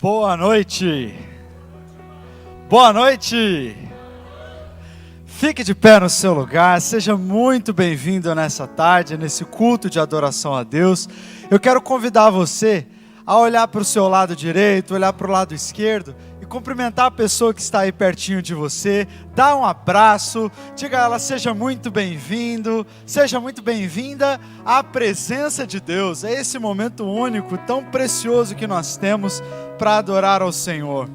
Boa noite! Boa noite! Fique de pé no seu lugar, seja muito bem-vindo nessa tarde, nesse culto de adoração a Deus. Eu quero convidar você a olhar para o seu lado direito, olhar para o lado esquerdo e cumprimentar a pessoa que está aí pertinho de você, dá um abraço, diga a ela, seja muito bem-vindo, seja muito bem-vinda à presença de Deus. É esse momento único, tão precioso que nós temos para adorar ao Senhor.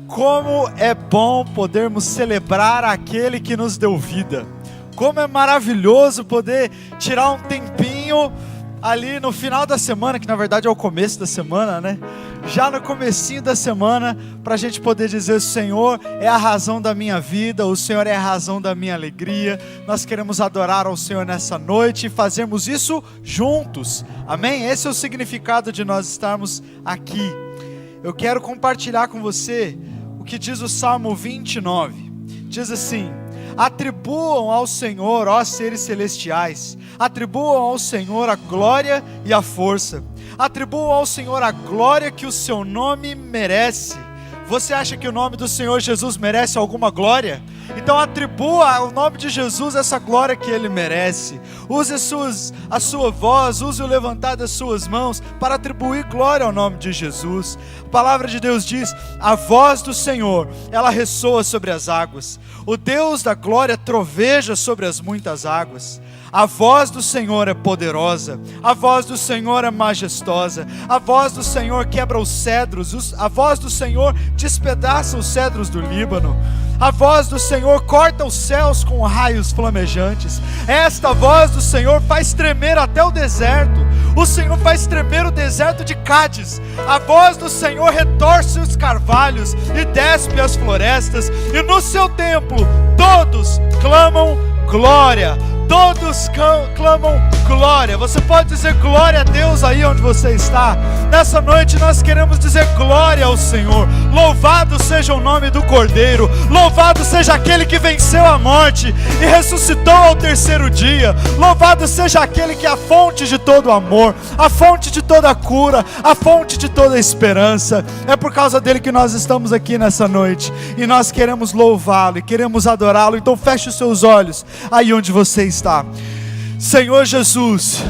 Como é bom podermos celebrar aquele que nos deu vida. Como é maravilhoso poder tirar um tempinho ali no final da semana, que na verdade é o começo da semana, né? Já no comecinho da semana, para a gente poder dizer: o Senhor é a razão da minha vida, o Senhor é a razão da minha alegria. Nós queremos adorar ao Senhor nessa noite e fazermos isso juntos, amém? Esse é o significado de nós estarmos aqui. Eu quero compartilhar com você o que diz o Salmo 29, diz assim: atribuam ao Senhor, ó seres celestiais, atribuam ao Senhor a glória e a força, atribuam ao Senhor a glória que o seu nome merece. Você acha que o nome do Senhor Jesus merece alguma glória? Então atribua ao nome de Jesus essa glória que Ele merece. Use a sua voz, use o levantar das suas mãos para atribuir glória ao nome de Jesus. A palavra de Deus diz: a voz do Senhor, ela ressoa sobre as águas. O Deus da glória troveja sobre as muitas águas. A voz do Senhor é poderosa, a voz do Senhor é majestosa, a voz do Senhor quebra os cedros, a voz do Senhor despedaça os cedros do Líbano. A voz do Senhor corta os céus com raios flamejantes. Esta voz do Senhor faz tremer até o deserto. O Senhor faz tremer o deserto de Cádiz. A voz do Senhor retorce os carvalhos e despe as florestas. E no seu templo todos clamam glória. Todos clamam glória. Você pode dizer glória a Deus aí onde você está? Nessa noite nós queremos dizer glória ao Senhor. Louvado seja o nome do Cordeiro. Louvado seja aquele que venceu a morte e ressuscitou ao terceiro dia. Louvado seja aquele que é a fonte de todo amor, a fonte de toda cura, a fonte de toda esperança. É por causa dele que nós estamos aqui nessa noite. E nós queremos louvá-lo e queremos adorá-lo. Então feche os seus olhos aí onde você está. Senhor Jesus,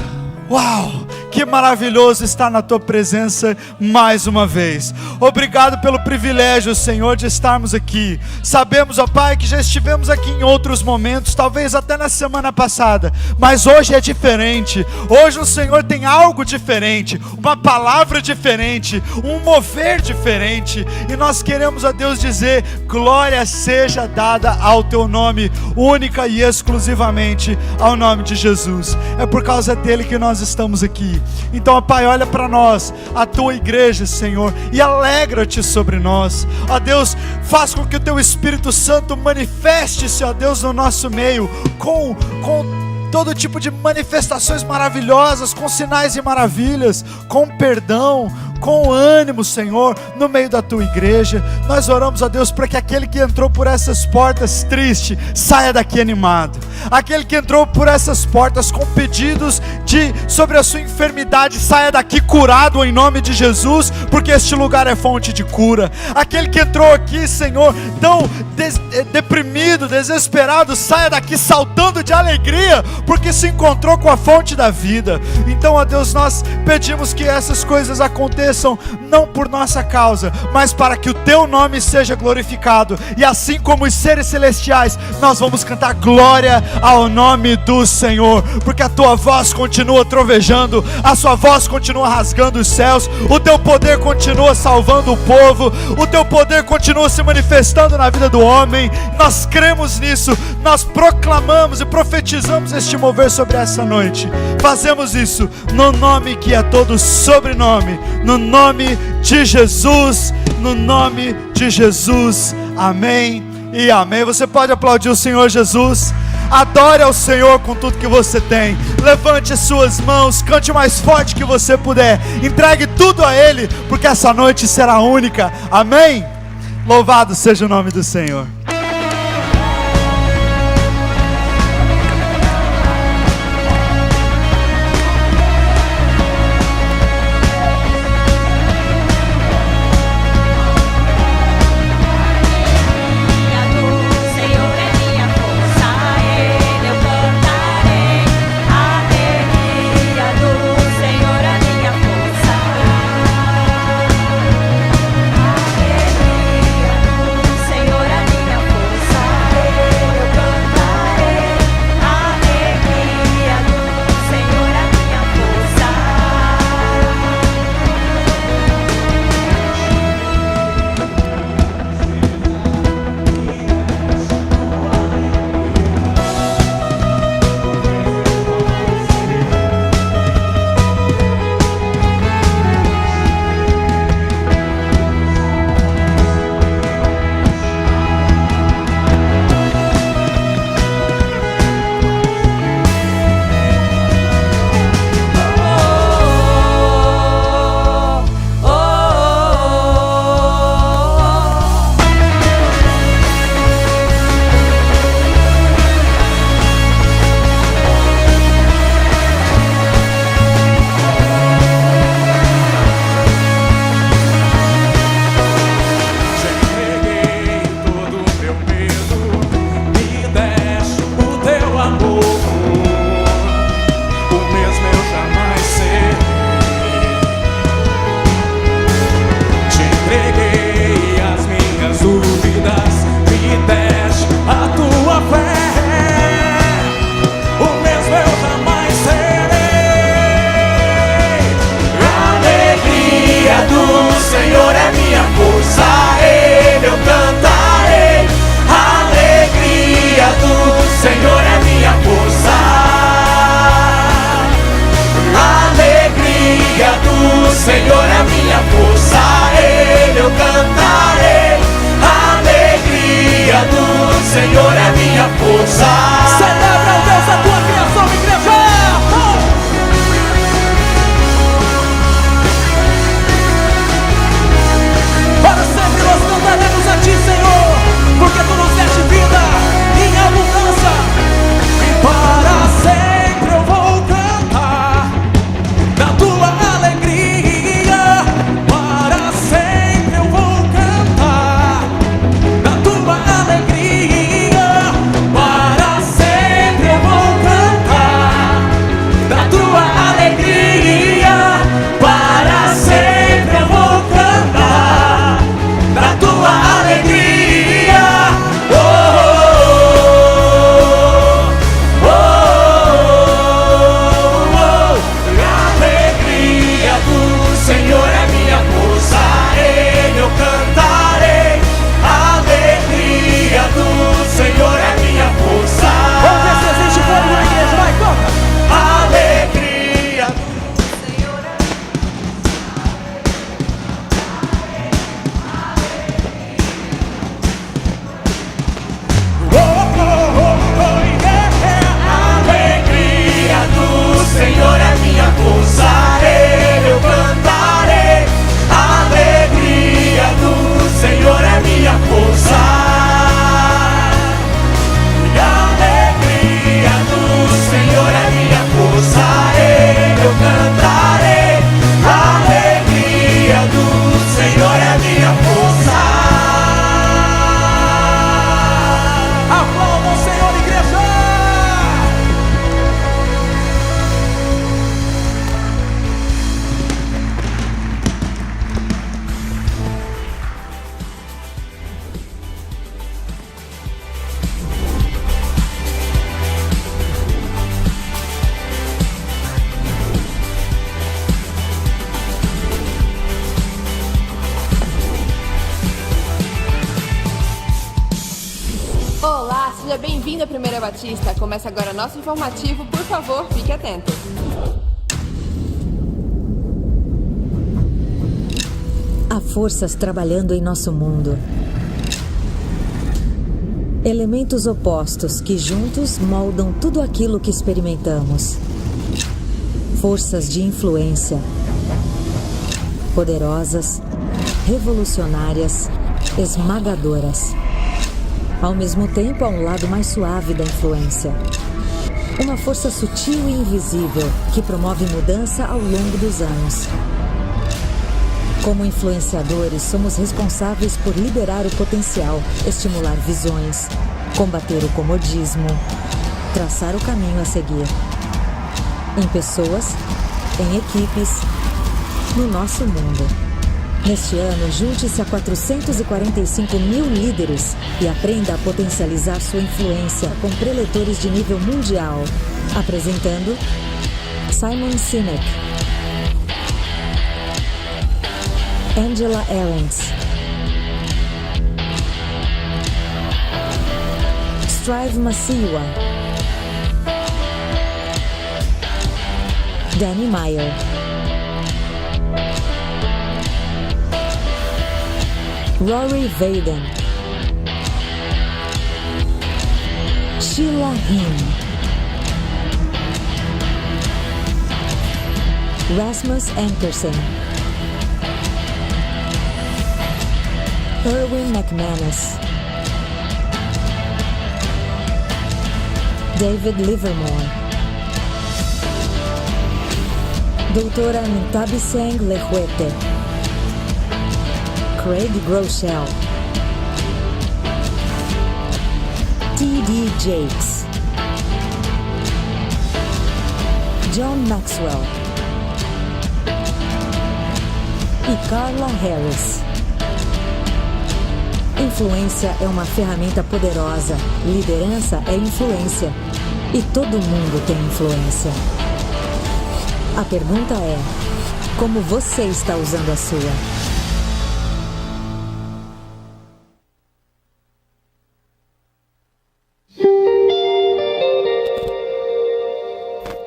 uau, que maravilhoso estar na tua presença mais uma vez. Obrigado pelo privilégio, Senhor, de estarmos aqui. Sabemos, ó Pai, que já estivemos aqui em outros momentos, talvez até na semana passada, mas hoje é diferente. Hoje o Senhor tem algo diferente, uma palavra diferente, um mover diferente, e nós queremos a Deus dizer: glória seja dada ao teu nome, única e exclusivamente ao nome de Jesus. É por causa dele que nós estamos aqui. Então, ó Pai, olha para nós, a tua igreja, Senhor, e alegra-te sobre nós. Ó Deus, faz com que o teu Espírito Santo manifeste-se, ó Deus, no nosso meio, com todo tipo de manifestações maravilhosas, com sinais e maravilhas, com perdão, com ânimo, Senhor, no meio da tua igreja. Nós oramos a Deus para que aquele que entrou por essas portas triste, saia daqui animado. Aquele que entrou por essas portas com pedidos sobre a sua enfermidade, saia daqui curado em nome de Jesus, porque este lugar é fonte de cura. Aquele que entrou aqui, Senhor, tão deprimido, desesperado, saia daqui saltando de alegria, porque se encontrou com a fonte da vida. Então, ó Deus, nós pedimos que essas coisas aconteçam não por nossa causa, mas para que o teu nome seja glorificado. E assim como os seres celestiais, nós vamos cantar glória ao nome do Senhor, porque a tua voz continua trovejando, a sua voz continua rasgando os céus, o teu poder continua salvando o povo, o teu poder continua se manifestando na vida do homem. Nós cremos nisso, nós proclamamos e profetizamos este mover sobre essa noite. Fazemos isso no nome que é todo sobrenome, no nome de Jesus, no nome de Jesus, amém e amém. Você pode aplaudir o Senhor Jesus. Adore ao Senhor com tudo que você tem. Levante as suas mãos, cante o mais forte que você puder. Entregue tudo a Ele, porque essa noite será única, amém? Louvado seja o nome do Senhor. Senhor é minha força, a Ele eu cantarei. A alegria do Senhor é minha força. Celebra o Deus da tua criação, igreja! Para sempre nós cantaremos a ti, Senhor, porque tu nos deste vida em abundância. E para sempre eu vou cantar da tua alegria. Para sempre eu vou cantar da tua alegria. Para sempre eu vou cantar da tua alegria. Para sempre eu vou cantar da tua alegria. Oh, oh, oh, oh, oh. A alegria do Senhor é minha força, a Ele eu cantarei. A alegria do Senhor é minha força. Vamos ver se existe fogo na igreja, vai, toca! A alegria do Senhor é a alegria do Senhor é minha força, a Ele eu cantarei. A alegria do Senhor é minha força. E a alegria do Senhor é minha força, a Ele eu cantarei. A alegria do Senhor é minha força. Aplauda o Senhor, igreja! Olá, seja bem-vindo à Primeira Batista. Começa agora nosso informativo. Por favor, fique atento. Há forças trabalhando em nosso mundo. Elementos opostos que juntos moldam tudo aquilo que experimentamos. Forças de influência. Poderosas, revolucionárias, esmagadoras. Ao mesmo tempo, há um lado mais suave da influência. Uma força sutil e invisível que promove mudança ao longo dos anos. Como influenciadores, somos responsáveis por liberar o potencial, estimular visões, combater o comodismo, traçar o caminho a seguir. Em pessoas, em equipes, no nosso mundo. Neste ano, junte-se a 445 mil líderes e aprenda a potencializar sua influência com preletores de nível mundial. Apresentando Simon Sinek, Angela Ahrendts, Strive Masiwa, Danny Meyer, Rory Vaden, Sheila Hinn, Rasmus Ankersen, Erwin McManus, David Livermore, Doutora Ntabiseng Lehuete, Craig Groeschel, T.D. Jakes, John Maxwell e Carla Harris. Influência é uma ferramenta poderosa, liderança é influência e todo mundo tem influência. A pergunta é: como você está usando a sua?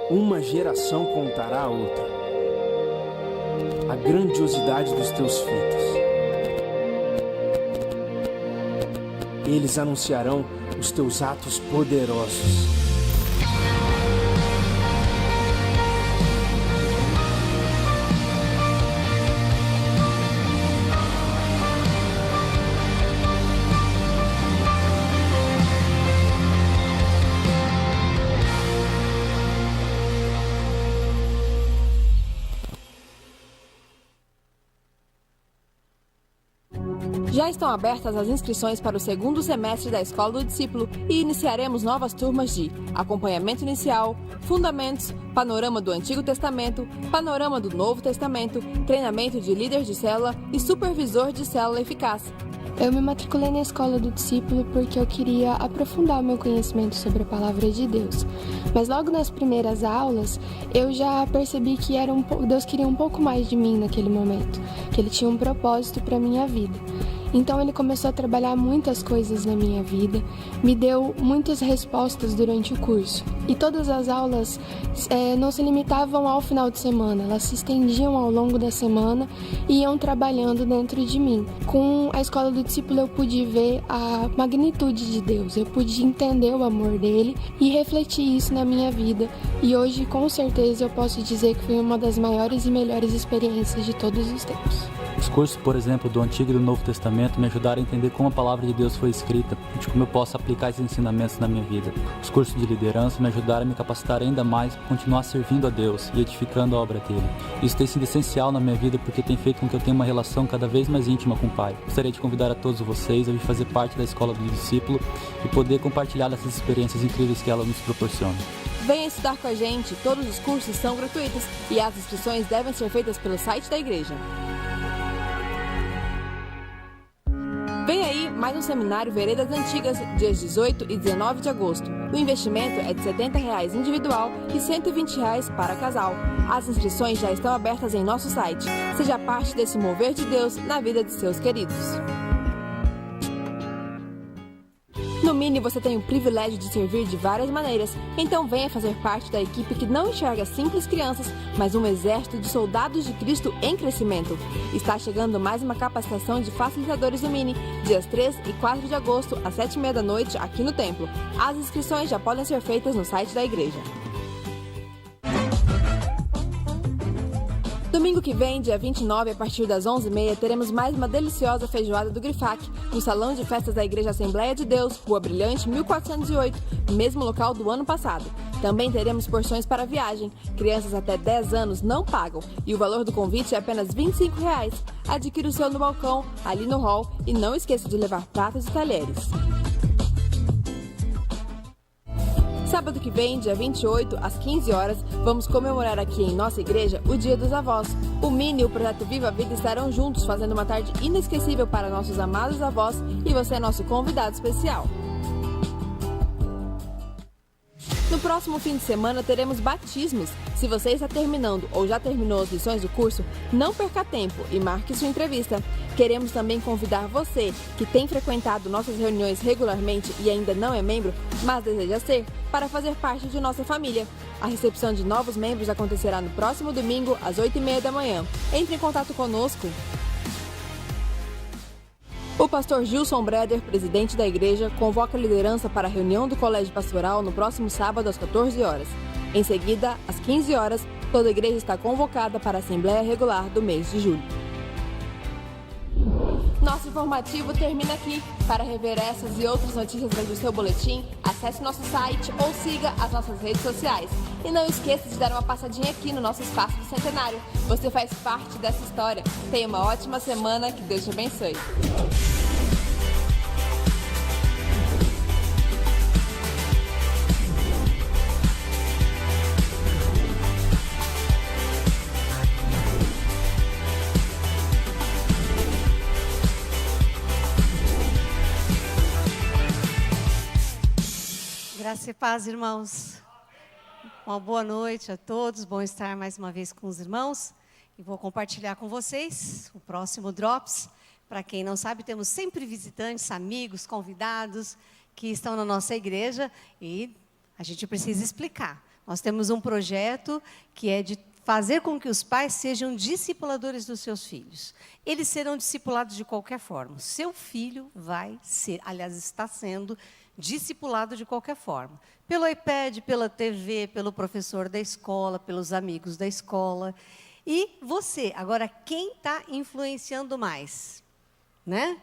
Uma geração contará a outra. a grandiosidade dos teus feitos. Eles anunciarão os teus atos poderosos. Já estão abertas as inscrições para o segundo semestre da Escola do Discípulo e iniciaremos novas turmas de Acompanhamento Inicial, Fundamentos, Panorama do Antigo Testamento, Panorama do Novo Testamento, Treinamento de Líder de Célula e Supervisor de Célula Eficaz. Eu me matriculei na Escola do Discípulo porque eu queria aprofundar meu conhecimento sobre a Palavra de Deus. Mas logo nas primeiras aulas, eu já percebi que Deus queria um pouco mais de mim naquele momento, que Ele tinha um propósito para a minha vida. Então Ele começou a trabalhar muitas coisas na minha vida, me deu muitas respostas durante o curso. E todas as aulas não se limitavam ao final de semana, elas se estendiam ao longo da semana e iam trabalhando dentro de mim. Com a Escola do Discípulo eu pude ver a magnitude de Deus, eu pude entender o amor dele e refletir isso na minha vida. E hoje, com certeza, eu posso dizer que foi uma das maiores e melhores experiências de todos os tempos. Os cursos, por exemplo, do Antigo e do Novo Testamento me ajudaram a entender como a Palavra de Deus foi escrita e de como eu posso aplicar esses ensinamentos na minha vida. Os cursos de liderança me ajudaram a me capacitar ainda mais para continuar servindo a Deus e edificando a obra dele. Isso tem sido essencial na minha vida porque tem feito com que eu tenha uma relação cada vez mais íntima com o Pai. Gostaria de convidar a todos vocês a vir fazer parte da Escola do Discípulo e poder compartilhar essas experiências incríveis que ela nos proporciona. Venha estudar com a gente, todos os cursos são gratuitos e as inscrições devem ser feitas pelo site da igreja. Vem aí mais um seminário Veredas Antigas, dias 18 e 19 de agosto. O investimento é de R$ 70 individual e R$ 120 para casal. As inscrições já estão abertas em nosso site. Seja parte desse mover de Deus na vida de seus queridos. No Mini você tem o privilégio de servir de várias maneiras, então venha fazer parte da equipe que não enxerga simples crianças, mas um exército de soldados de Cristo em crescimento. Está chegando mais uma capacitação de facilitadores do Mini, dias 3 e 4 de agosto, às 19h30 aqui no Templo. As inscrições já podem ser feitas no site da igreja. Domingo que vem, dia 29, a partir das 11h30, teremos mais uma deliciosa feijoada do Grifac, no Salão de Festas da Igreja Assembleia de Deus, Rua Brilhante, 1408, mesmo local do ano passado. Também teremos porções para viagem. Crianças até 10 anos não pagam e o valor do convite é apenas R$ 25. Adquira o seu no balcão, ali no hall, e não esqueça de levar pratos e talheres. Sábado que vem, dia 28, às 15 horas, vamos comemorar aqui em nossa igreja o Dia dos Avós. O Mini e o Projeto Viva a Vida estarão juntos, fazendo uma tarde inesquecível para nossos amados avós, e você é nosso convidado especial. No próximo fim de semana teremos batismos. Se você está terminando ou já terminou as lições do curso, não perca tempo e marque sua entrevista. Queremos também convidar você, que tem frequentado nossas reuniões regularmente e ainda não é membro, mas deseja ser, para fazer parte de nossa família. A recepção de novos membros acontecerá no próximo domingo, às 8h30 da manhã. Entre em contato conosco. O pastor Gilson Breder, presidente da igreja, convoca a liderança para a reunião do Colégio Pastoral no próximo sábado às 14 horas. Em seguida, às 15 horas, toda a igreja está convocada para a Assembleia Regular do mês de julho. Nosso informativo termina aqui. Para rever essas e outras notícias do seu boletim, acesse nosso site ou siga as nossas redes sociais. E não esqueça de dar uma passadinha aqui no nosso espaço do centenário. Você faz parte dessa história. Tenha uma ótima semana, que Deus te abençoe. Graça e paz, irmãos. Uma boa noite a todos. Bom estar mais uma vez com os irmãos. E vou compartilhar com vocês o próximo Drops. Para quem não sabe, temos sempre visitantes, amigos, convidados que estão na nossa igreja e a gente precisa explicar. Nós temos um projeto que é de fazer com que os pais sejam discipuladores dos seus filhos. Eles serão discipulados de qualquer forma. Seu filho vai ser, aliás, está sendo discipulado de qualquer forma. Pelo iPad, pela TV, pelo professor da escola, pelos amigos da escola. E você, agora, quem está influenciando mais? Né?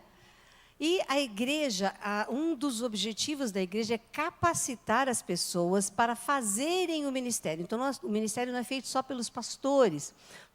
E a igreja, um dos objetivos da igreja é capacitar as pessoas para fazerem o ministério. Então, o ministério não é feito só pelos pastores.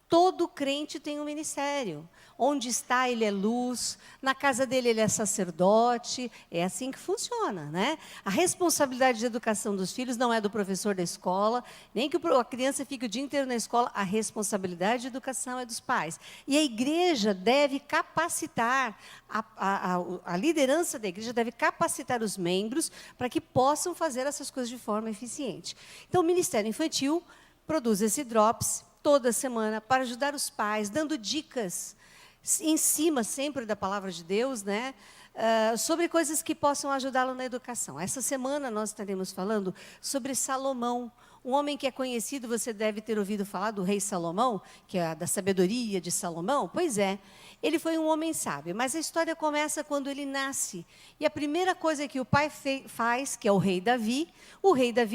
Todo crente tem um ministério. Onde está, ele é luz. Na casa dele, ele é sacerdote. É assim que funciona, né? A responsabilidade de educação dos filhos não é do professor da escola, nem que a criança fique o dia inteiro na escola. A responsabilidade de educação é dos pais. E a igreja deve capacitar, a liderança da igreja deve capacitar os membros para que possam fazer essas coisas de forma eficiente. Então, o Ministério Infantil produz esse Drops toda semana para ajudar os pais, dando dicas em cima sempre da palavra de Deus, né? Sobre coisas que possam ajudá-lo na educação. Essa semana nós estaremos falando sobre Salomão, um homem que é conhecido, você deve ter ouvido falar do rei Salomão, que é da sabedoria de Salomão. Pois é, ele foi um homem sábio, mas a história começa quando ele nasce. E a primeira coisa que o pai faz, que é o rei Davi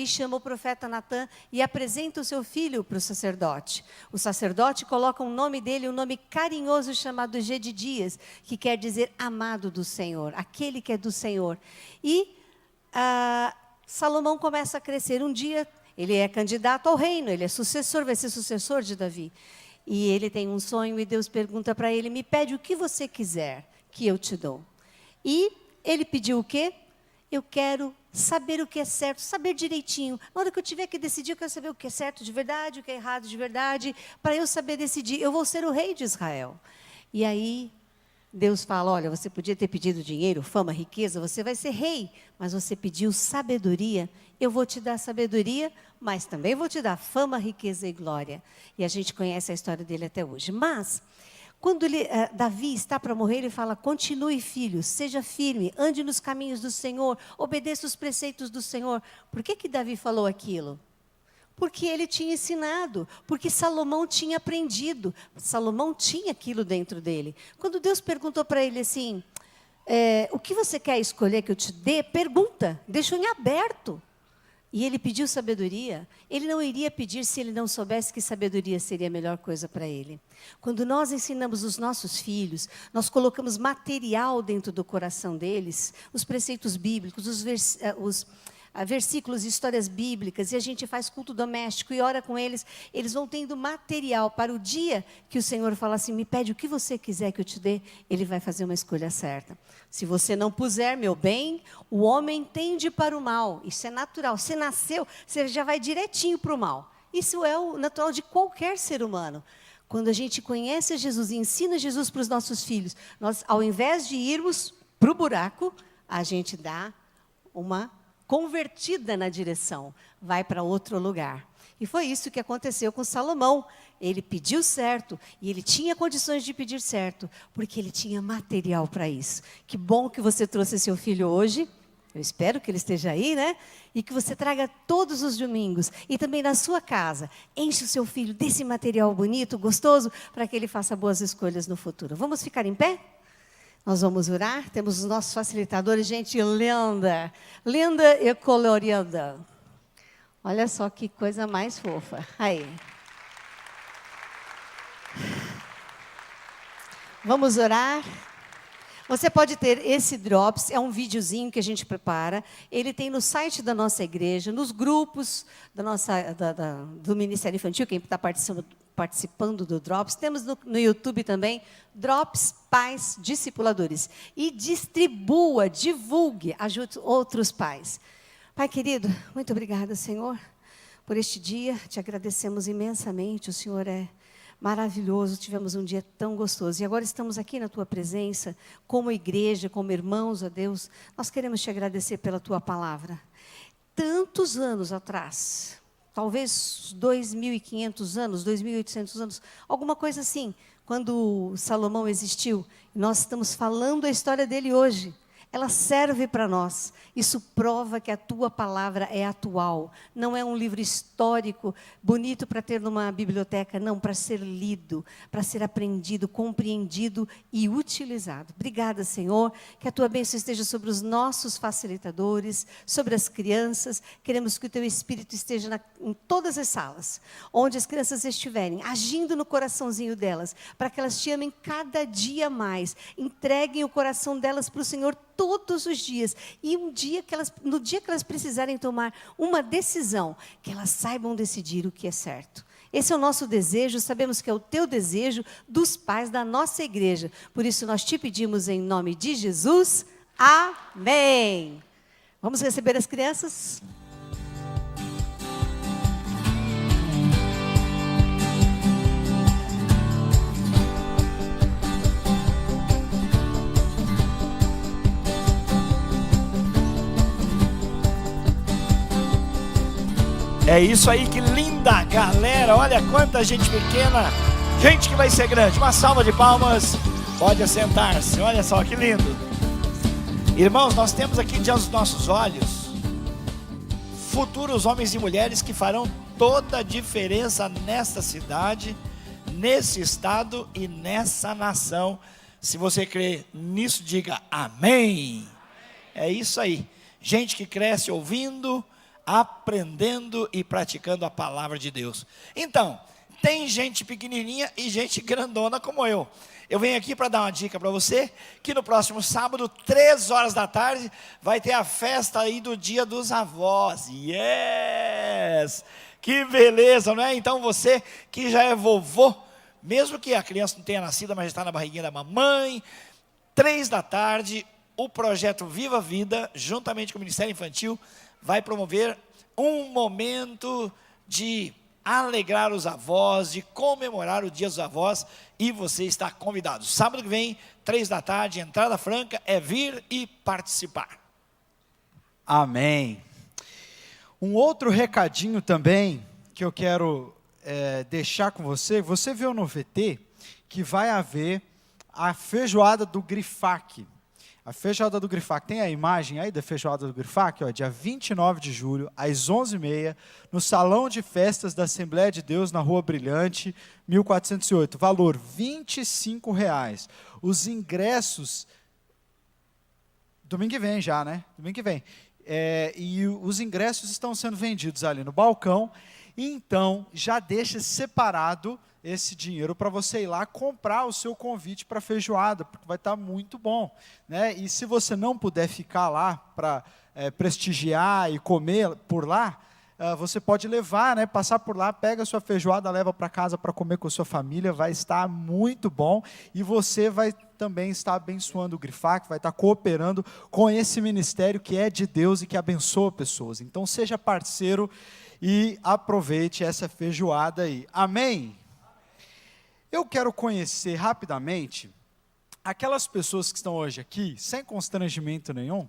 chama o profeta Natã e apresenta o seu filho para o sacerdote. O sacerdote coloca o nome dele, um nome carinhoso chamado Gedidias, que quer dizer amado do Senhor, aquele que é do Senhor. E Salomão começa a crescer. Um dia, ele é candidato ao reino, ele é sucessor, vai ser sucessor de Davi. E ele tem um sonho e Deus pergunta para ele, me pede o que você quiser, que eu te dou. E ele pediu o quê? Eu quero saber o que é certo, saber direitinho. Na hora que eu tiver que decidir, eu quero saber o que é certo de verdade, o que é errado de verdade, para eu saber decidir. Eu vou ser o rei de Israel. E aí, Deus fala, olha, você podia ter pedido dinheiro, fama, riqueza, você vai ser rei, mas você pediu sabedoria. Eu vou te dar sabedoria, mas também vou te dar fama, riqueza e glória. E a gente conhece a história dele até hoje. Mas, quando Davi está para morrer, ele fala, continue, filho, seja firme, ande nos caminhos do Senhor, obedeça os preceitos do Senhor. Por que Davi falou aquilo? Porque ele tinha ensinado, porque Salomão tinha aprendido. Salomão tinha aquilo dentro dele. Quando Deus perguntou para ele assim, o que você quer escolher que eu te dê? Pergunta, deixa em aberto. E ele pediu sabedoria. Ele não iria pedir se ele não soubesse que sabedoria seria a melhor coisa para ele. Quando nós ensinamos os nossos filhos, nós colocamos material dentro do coração deles, os preceitos bíblicos, os versículos e histórias bíblicas, e a gente faz culto doméstico e ora com eles, eles vão tendo material para o dia que o Senhor fala assim, me pede o que você quiser que eu te dê, ele vai fazer uma escolha certa. Se você não puser, meu bem, o homem tende para o mal, isso é natural, você nasceu, você já vai direitinho para o mal. Isso é o natural de qualquer ser humano. Quando a gente conhece Jesus e ensina Jesus para os nossos filhos, nós, ao invés de irmos para o buraco, a gente dá uma convertida na direção, vai para outro lugar. E foi isso que aconteceu com Salomão. Ele pediu certo, e ele tinha condições de pedir certo, porque ele tinha material para isso. Que bom que você trouxe seu filho hoje, eu espero que ele esteja aí, né? E que você traga todos os domingos, e também na sua casa, enche o seu filho desse material bonito, gostoso, para que ele faça boas escolhas no futuro. Vamos ficar em pé? Nós vamos orar, temos os nossos facilitadores, gente linda e colorida. Olha só que coisa mais fofa. Aí. Vamos orar. Você pode ter esse Drops, é um videozinho que a gente prepara. Ele tem no site da nossa igreja, nos grupos do Ministério Infantil, quem está participando do Drops. Temos no YouTube também, Drops Pais Discipuladores. E distribua, divulgue, ajude outros pais. Pai querido, muito obrigada, Senhor, por este dia. Te agradecemos imensamente. O Senhor é maravilhoso. Tivemos um dia tão gostoso. E agora estamos aqui na Tua presença, como igreja, como irmãos, ó Deus. Nós queremos Te agradecer pela Tua palavra. Tantos anos atrás, talvez 2.500 anos, 2.800 anos, alguma coisa assim, quando Salomão existiu. Nós estamos falando a história dele hoje. ela serve para nós. Isso prova que a tua palavra é atual. Não é um livro histórico, bonito para ter numa biblioteca, não, para ser lido, para ser aprendido, compreendido e utilizado. Obrigada, Senhor, que a tua bênção esteja sobre os nossos facilitadores, sobre as crianças. Queremos que o teu Espírito esteja em todas as salas, onde as crianças estiverem, agindo no coraçãozinho delas, para que elas te amem cada dia mais, entreguem o coração delas para o Senhor todos os dias, e no dia que elas precisarem tomar uma decisão, que elas saibam decidir o que é certo. Esse é o nosso desejo, sabemos que é o teu desejo dos pais da nossa igreja. Por isso nós te pedimos em nome de Jesus, amém. Vamos receber as crianças? É isso aí, que linda galera, olha quanta gente pequena, gente que vai ser grande. Uma salva de palmas, pode assentar-se, olha só que lindo. Irmãos, nós temos aqui diante dos nossos olhos futuros homens e mulheres que farão toda a diferença nesta cidade, nesse estado e nessa nação. Se você crê nisso, diga amém. É isso aí, gente que cresce ouvindo, aprendendo e praticando a palavra de Deus. Então, tem gente pequenininha e gente grandona como eu. Eu venho aqui para dar uma dica para você, que no próximo sábado, 3 horas da tarde, vai ter a festa aí do Dia dos Avós. Yes! Que beleza, não é? Então você que já é vovô, mesmo que a criança não tenha nascido, mas já está na barriguinha da mamãe, 3 da tarde, o projeto Viva a Vida, juntamente com o Ministério Infantil, vai promover um momento de alegrar os avós, de comemorar o Dia dos Avós, e você está convidado. Sábado que vem, 3 da tarde, entrada franca, é vir e participar. Amém. Um outro recadinho também, que eu quero deixar com você, você viu no VT, que vai haver a feijoada do Grifac. A feijoada do Grifac, tem a imagem aí da feijoada do Grifac? Ó, dia 29 de julho, às 11h30, no Salão de Festas da Assembleia de Deus, na Rua Brilhante, 1408. Valor, R$25. Os ingressos, domingo que vem já, né? Domingo que vem. E os ingressos estão sendo vendidos ali no balcão, então já deixa separado esse dinheiro para você ir lá comprar o seu convite para a feijoada, porque vai estar muito bom, né? E se você não puder ficar lá para prestigiar e comer por lá, você pode levar, né? Passar por lá, pega a sua feijoada, leva para casa para comer com a sua família, vai estar muito bom, e você vai também estar abençoando o Grifac, vai estar cooperando com esse ministério que é de Deus e que abençoa pessoas. Então seja parceiro e aproveite essa feijoada aí. Amém? Eu quero conhecer rapidamente aquelas pessoas que estão hoje aqui, sem constrangimento nenhum,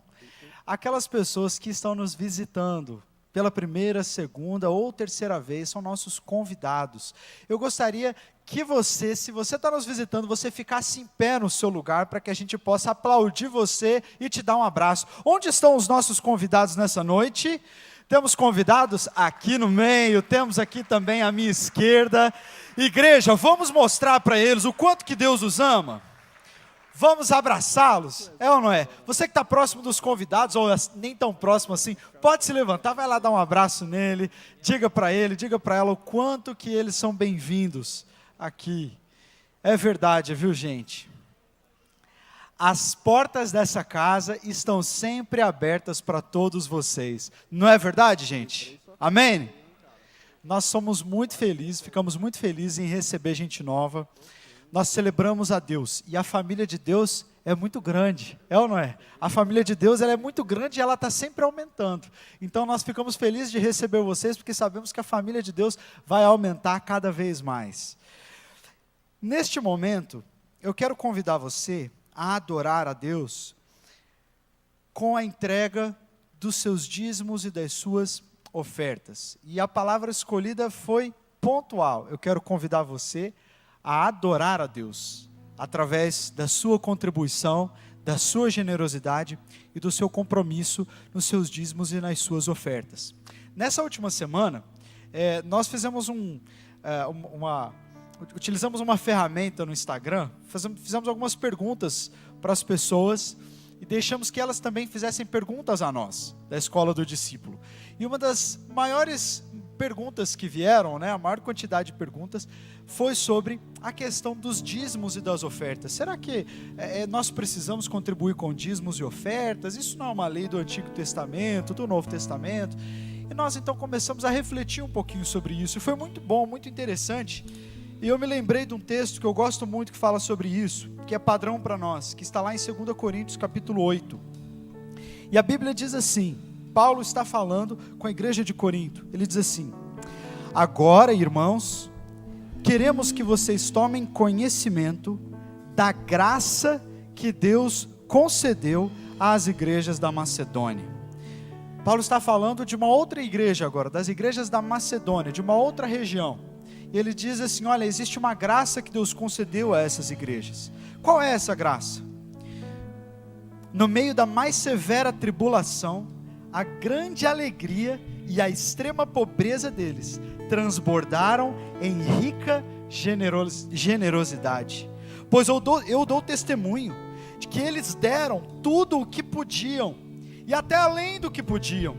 aquelas pessoas que estão nos visitando pela primeira, segunda ou terceira vez, são nossos convidados. Eu gostaria que você, se você está nos visitando, você ficasse em pé no seu lugar, para que a gente possa aplaudir você e te dar um abraço. Onde estão os nossos convidados nessa noite? Temos convidados aqui no meio, temos aqui também à minha esquerda. Igreja, vamos mostrar para eles o quanto que Deus os ama? Vamos abraçá-los, é ou não é? Você que está próximo dos convidados, ou nem tão próximo assim, pode se levantar, vai lá dar um abraço nele, diga para ele, diga para ela o quanto que eles são bem-vindos aqui. É verdade, viu, gente? As portas dessa casa estão sempre abertas para todos vocês. Não é verdade, gente? Amém? Nós somos muito felizes, ficamos muito felizes em receber gente nova. Nós celebramos a Deus. E a família de Deus é muito grande. É ou não é? A família de Deus ela é muito grande e ela está sempre aumentando. Então nós ficamos felizes de receber vocês, porque sabemos que a família de Deus vai aumentar cada vez mais. Neste momento, eu quero convidar você a adorar a Deus com a entrega dos seus dízimos e das suas ofertas. E a palavra escolhida foi pontual. Eu quero convidar você a adorar a Deus através da sua contribuição, da sua generosidade e do seu compromisso nos seus dízimos e nas suas ofertas. Nessa última semana, nós fizemos utilizamos uma ferramenta no Instagram, fizemos algumas perguntas para as pessoas e deixamos que elas também fizessem perguntas a nós, da Escola do Discípulo. E uma das maiores perguntas que vieram, a maior quantidade de perguntas, foi sobre a questão dos dízimos e das ofertas. Será que nós precisamos contribuir com dízimos e ofertas? Isso não é uma lei do Antigo Testamento, do Novo Testamento? E nós então começamos a refletir um pouquinho sobre isso. E foi muito bom, muito interessante. E eu me lembrei de um texto que eu gosto muito que fala sobre isso, que é padrão para nós, que está lá em 2 Coríntios capítulo 8. E a Bíblia diz assim, Paulo está falando com a igreja de Corinto, ele diz assim: agora, irmãos, queremos que vocês tomem conhecimento da graça que Deus concedeu às igrejas da Macedônia. Paulo está falando de uma outra igreja agora, das igrejas da Macedônia, de uma outra região. E ele diz assim, olha, existe uma graça que Deus concedeu a essas igrejas. Qual é essa graça? No meio da mais severa tribulação, a grande alegria e a extrema pobreza deles transbordaram em rica generosidade. Pois eu dou testemunho de que eles deram tudo o que podiam, e até além do que podiam.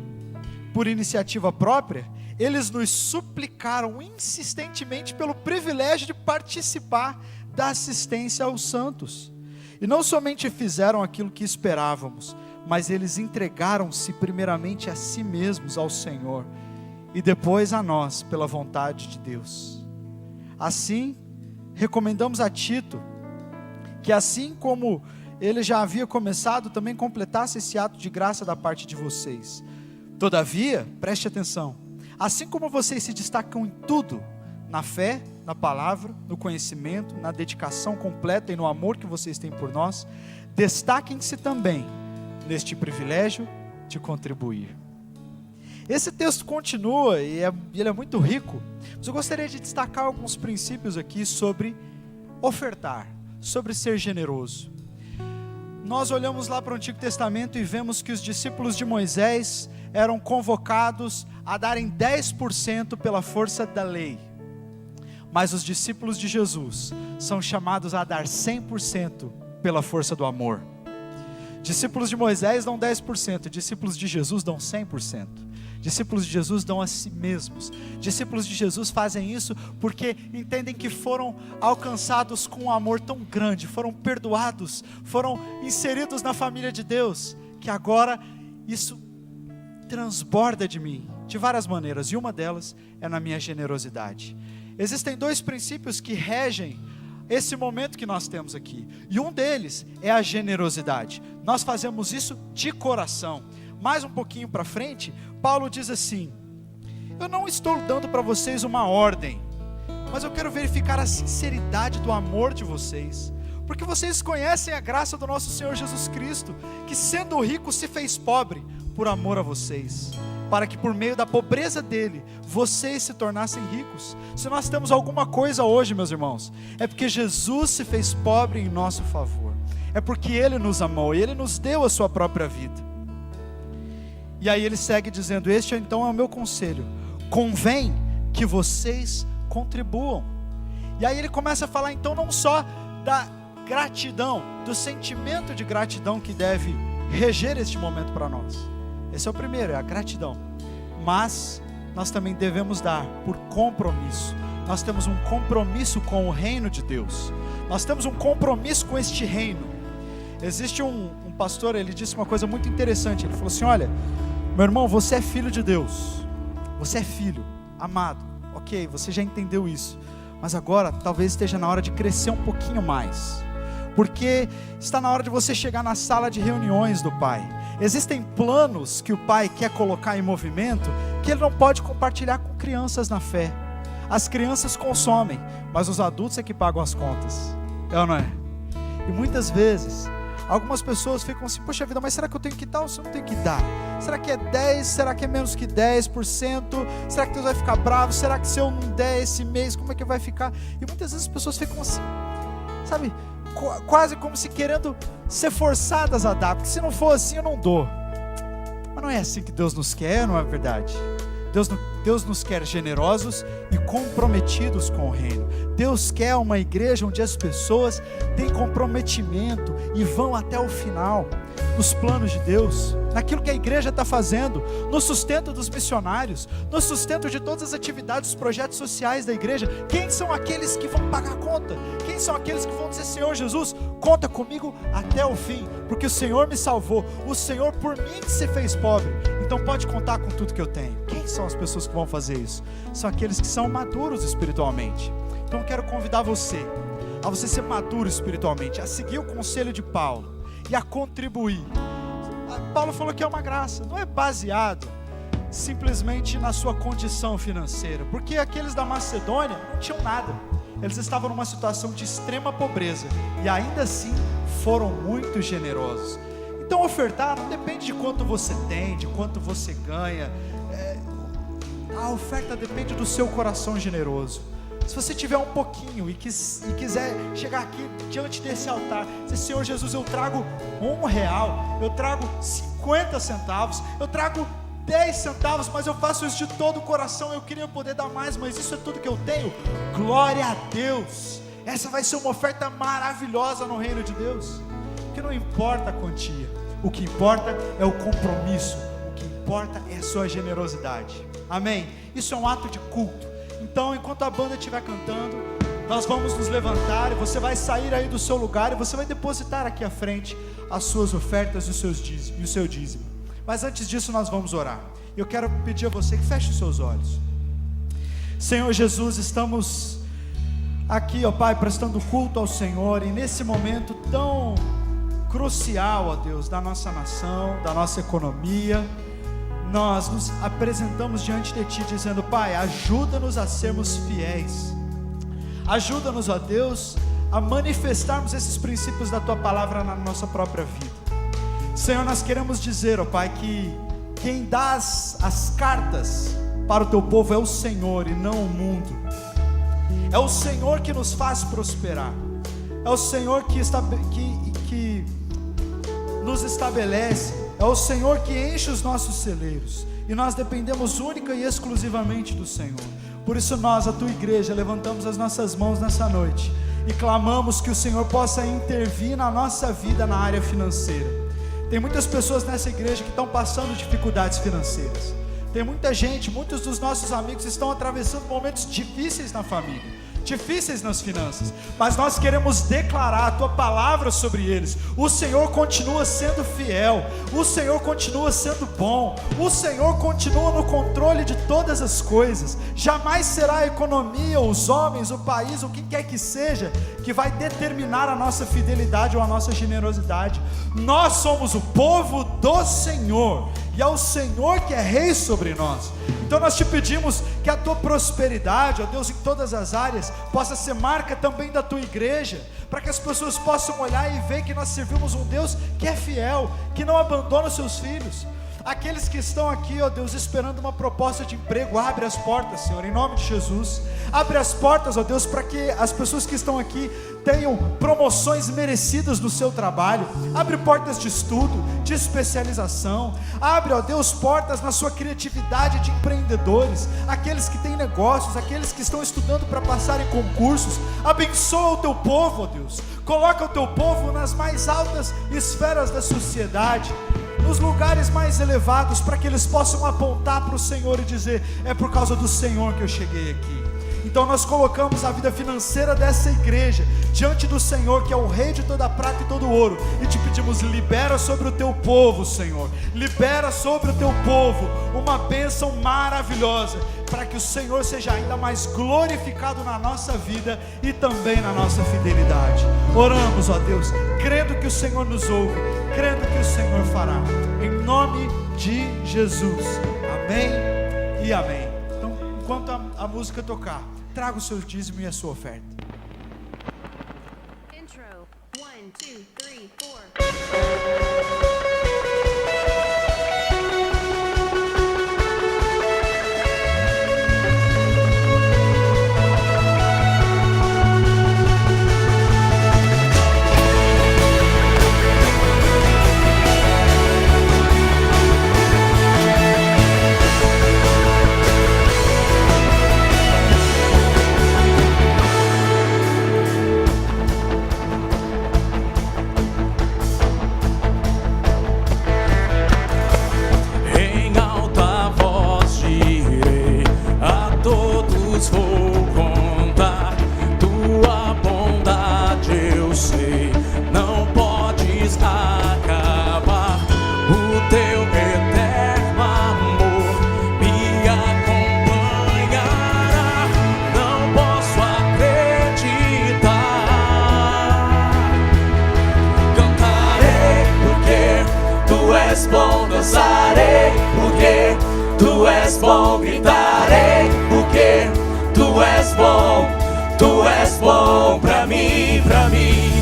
Por iniciativa própria, eles nos suplicaram insistentemente pelo privilégio de participar da assistência aos santos. E não somente fizeram aquilo que esperávamos, mas eles entregaram-se primeiramente a si mesmos ao Senhor, e depois a nós, pela vontade de Deus. Assim, recomendamos a Tito, que assim como ele já havia começado, também completasse esse ato de graça da parte de vocês. Todavia, preste atenção, assim como vocês se destacam em tudo, na fé, na palavra, no conhecimento, na dedicação completa e no amor que vocês têm por nós, destaquem-se também neste privilégio de contribuir. Esse texto continua e ele é muito rico, mas eu gostaria de destacar alguns princípios aqui sobre ofertar, sobre ser generoso. Nós olhamos lá para o Antigo Testamento e vemos que os discípulos de Moisés eram convocados a darem 10% pela força da lei. Mas os discípulos de Jesus são chamados a dar 100% pela força do amor. Discípulos de Moisés dão 10%, discípulos de Jesus dão 100%. Discípulos de Jesus dão a si mesmos. Discípulos de Jesus fazem isso porque entendem que foram alcançados com um amor tão grande, foram perdoados, foram inseridos na família de Deus, que agora isso transborda de mim, de várias maneiras, e uma delas é na minha generosidade. Existem dois princípios que regem esse momento que nós temos aqui, e um deles é a generosidade. Nós fazemos isso de coração. Mais um pouquinho para frente, Paulo diz assim: eu não estou dando para vocês uma ordem, mas eu quero verificar a sinceridade do amor de vocês, porque vocês conhecem a graça do nosso Senhor Jesus Cristo, que sendo rico se fez pobre por amor a vocês, para que por meio da pobreza dele, vocês se tornassem ricos. Se nós temos alguma coisa hoje, meus irmãos, é porque Jesus se fez pobre em nosso favor, é porque ele nos amou e ele nos deu a sua própria vida. E aí ele segue dizendo: este então é o meu conselho, convém que vocês contribuam. E aí ele começa a falar então não só da gratidão, do sentimento de gratidão que deve reger este momento para nós. Esse é o primeiro, é a gratidão. Mas nós também devemos dar por compromisso. Nós temos um compromisso com o reino de Deus. Nós temos um compromisso com este reino. Existe um pastor, ele disse uma coisa muito interessante. Ele falou assim: olha, meu irmão, você é filho de Deus. Você é filho, amado. Ok, você já entendeu isso. Mas agora talvez esteja na hora de crescer um pouquinho mais. Porque está na hora de você chegar na sala de reuniões do Pai. Existem planos que o Pai quer colocar em movimento, que Ele não pode compartilhar com crianças na fé. As crianças consomem, mas os adultos é que pagam as contas. É ou não é? E muitas vezes, algumas pessoas ficam assim: poxa vida, mas será que eu tenho que dar ou se eu não tenho que dar? Será que é 10? Será que é menos que 10%? Será que Deus vai ficar bravo? Será que se eu não der esse mês, como é que vai ficar? E muitas vezes as pessoas ficam assim, sabe, quase como se querendo ser forçadas a dar, porque se não for assim eu não dou. Mas não é assim que Deus nos quer, não é verdade? Deus nos quer generosos e comprometidos com o reino. Deus quer uma igreja onde as pessoas têm comprometimento e vão até o final, nos planos de Deus, naquilo que a igreja está fazendo, no sustento dos missionários, no sustento de todas as atividades, os projetos sociais da igreja. Quem são aqueles que vão pagar a conta? Quem são aqueles que vão dizer: Senhor Jesus, conta comigo até o fim, porque o Senhor me salvou, o Senhor por mim se fez pobre, então pode contar com tudo que eu tenho. Quem são as pessoas que vão fazer isso? São aqueles que são maduros espiritualmente. Então eu quero convidar você, a você ser maduro espiritualmente, a seguir o conselho de Paulo e a contribuir. Paulo falou que é uma graça, não é baseado simplesmente na sua condição financeira, porque aqueles da Macedônia não tinham nada, eles estavam numa situação de extrema pobreza e ainda assim foram muito generosos. Então ofertar não depende de quanto você tem, de quanto você ganha, a oferta depende do seu coração generoso. Se você tiver um pouquinho e quiser chegar aqui diante desse altar, dizer: Senhor Jesus, eu trago R$1, eu trago 50 centavos, eu trago 10 centavos, mas eu faço isso de todo o coração, eu queria poder dar mais, mas isso é tudo que eu tenho. Glória a Deus! Essa vai ser uma oferta maravilhosa no reino de Deus, porque não importa a quantia, o que importa é o compromisso, o que importa é a sua generosidade. Amém? Isso é um ato de culto. Então, enquanto a banda estiver cantando, nós vamos nos levantar e você vai sair aí do seu lugar e você vai depositar aqui à frente as suas ofertas e o seu dízimo. Mas antes disso nós vamos orar. Eu quero pedir a você que feche os seus olhos. Senhor Jesus, estamos aqui, ó Pai, prestando culto ao Senhor, e nesse momento tão crucial, ó Deus, da nossa nação, da nossa economia, nós nos apresentamos diante de Ti dizendo: Pai, ajuda-nos a sermos fiéis, ajuda-nos, ó Deus, a manifestarmos esses princípios da Tua palavra na nossa própria vida. Senhor, nós queremos dizer, ó Pai, que quem dá as cartas para o Teu povo é o Senhor e não o mundo. É o Senhor que nos faz prosperar, é o Senhor que nos estabelece, é o Senhor que enche os nossos celeiros, e nós dependemos única e exclusivamente do Senhor. Por isso nós, a Tua igreja, levantamos as nossas mãos nessa noite e clamamos que o Senhor possa intervir na nossa vida na área financeira. Tem muitas pessoas nessa igreja que estão passando dificuldades financeiras. Tem muita gente, muitos dos nossos amigos estão atravessando momentos difíceis na família, difíceis nas finanças, mas nós queremos declarar a Tua palavra sobre eles. O Senhor continua sendo fiel, o Senhor continua sendo bom, o Senhor continua no controle de todas as coisas. Jamais será a economia, os homens, o país, o que quer que seja, que vai determinar a nossa fidelidade ou a nossa generosidade. Nós somos o povo do Senhor, e é o Senhor que é rei sobre nós. Então nós Te pedimos que a Tua prosperidade, ó Deus, em todas as áreas, possa ser marca também da Tua igreja, para que as pessoas possam olhar e ver que nós servimos um Deus que é fiel, que não abandona os seus filhos. Aqueles que estão aqui, ó Deus, esperando uma proposta de emprego, abre as portas, Senhor, em nome de Jesus. Abre as portas, ó Deus, para que as pessoas que estão aqui tenham promoções merecidas no seu trabalho. Abre portas de estudo, de especialização. Abre, ó Deus, portas na sua criatividade de empreendedores, aqueles que têm negócios, aqueles que estão estudando para passar em concursos. Abençoa o Teu povo, ó Deus. Coloca o Teu povo nas mais altas esferas da sociedade, nos lugares mais elevados, para que eles possam apontar para o Senhor e dizer: é por causa do Senhor que eu cheguei aqui. Então nós colocamos a vida financeira dessa igreja diante do Senhor, que é o Rei de toda a prata e todo o ouro, e Te pedimos: libera sobre o Teu povo, Senhor, libera sobre o Teu povo uma bênção maravilhosa, para que o Senhor seja ainda mais glorificado na nossa vida e também na nossa fidelidade. Oramos, ó Deus, crendo que o Senhor nos ouve, crendo que o Senhor fará, em nome de Jesus, amém e amém. Então, enquanto a música tocar, traga o seu dízimo e a sua oferta. Intro 1, 2, 3, 4. és bom, gritarei, porque tu és bom pra mim, pra mim.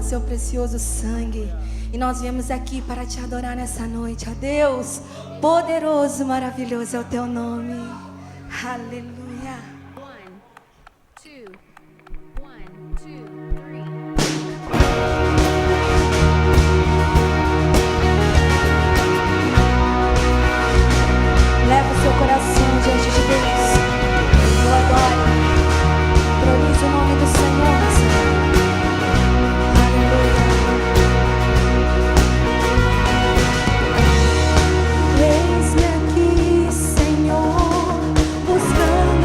Seu precioso sangue, e nós viemos aqui para te adorar nessa noite, ó Deus, poderoso, maravilhoso é o teu nome, aleluia. 1, 2, 1, 2, 3. Leva o seu coração diante de Deus, eu adoro, glorifique o nome do Senhor, Senhor. Eis-me aqui, Senhor, buscando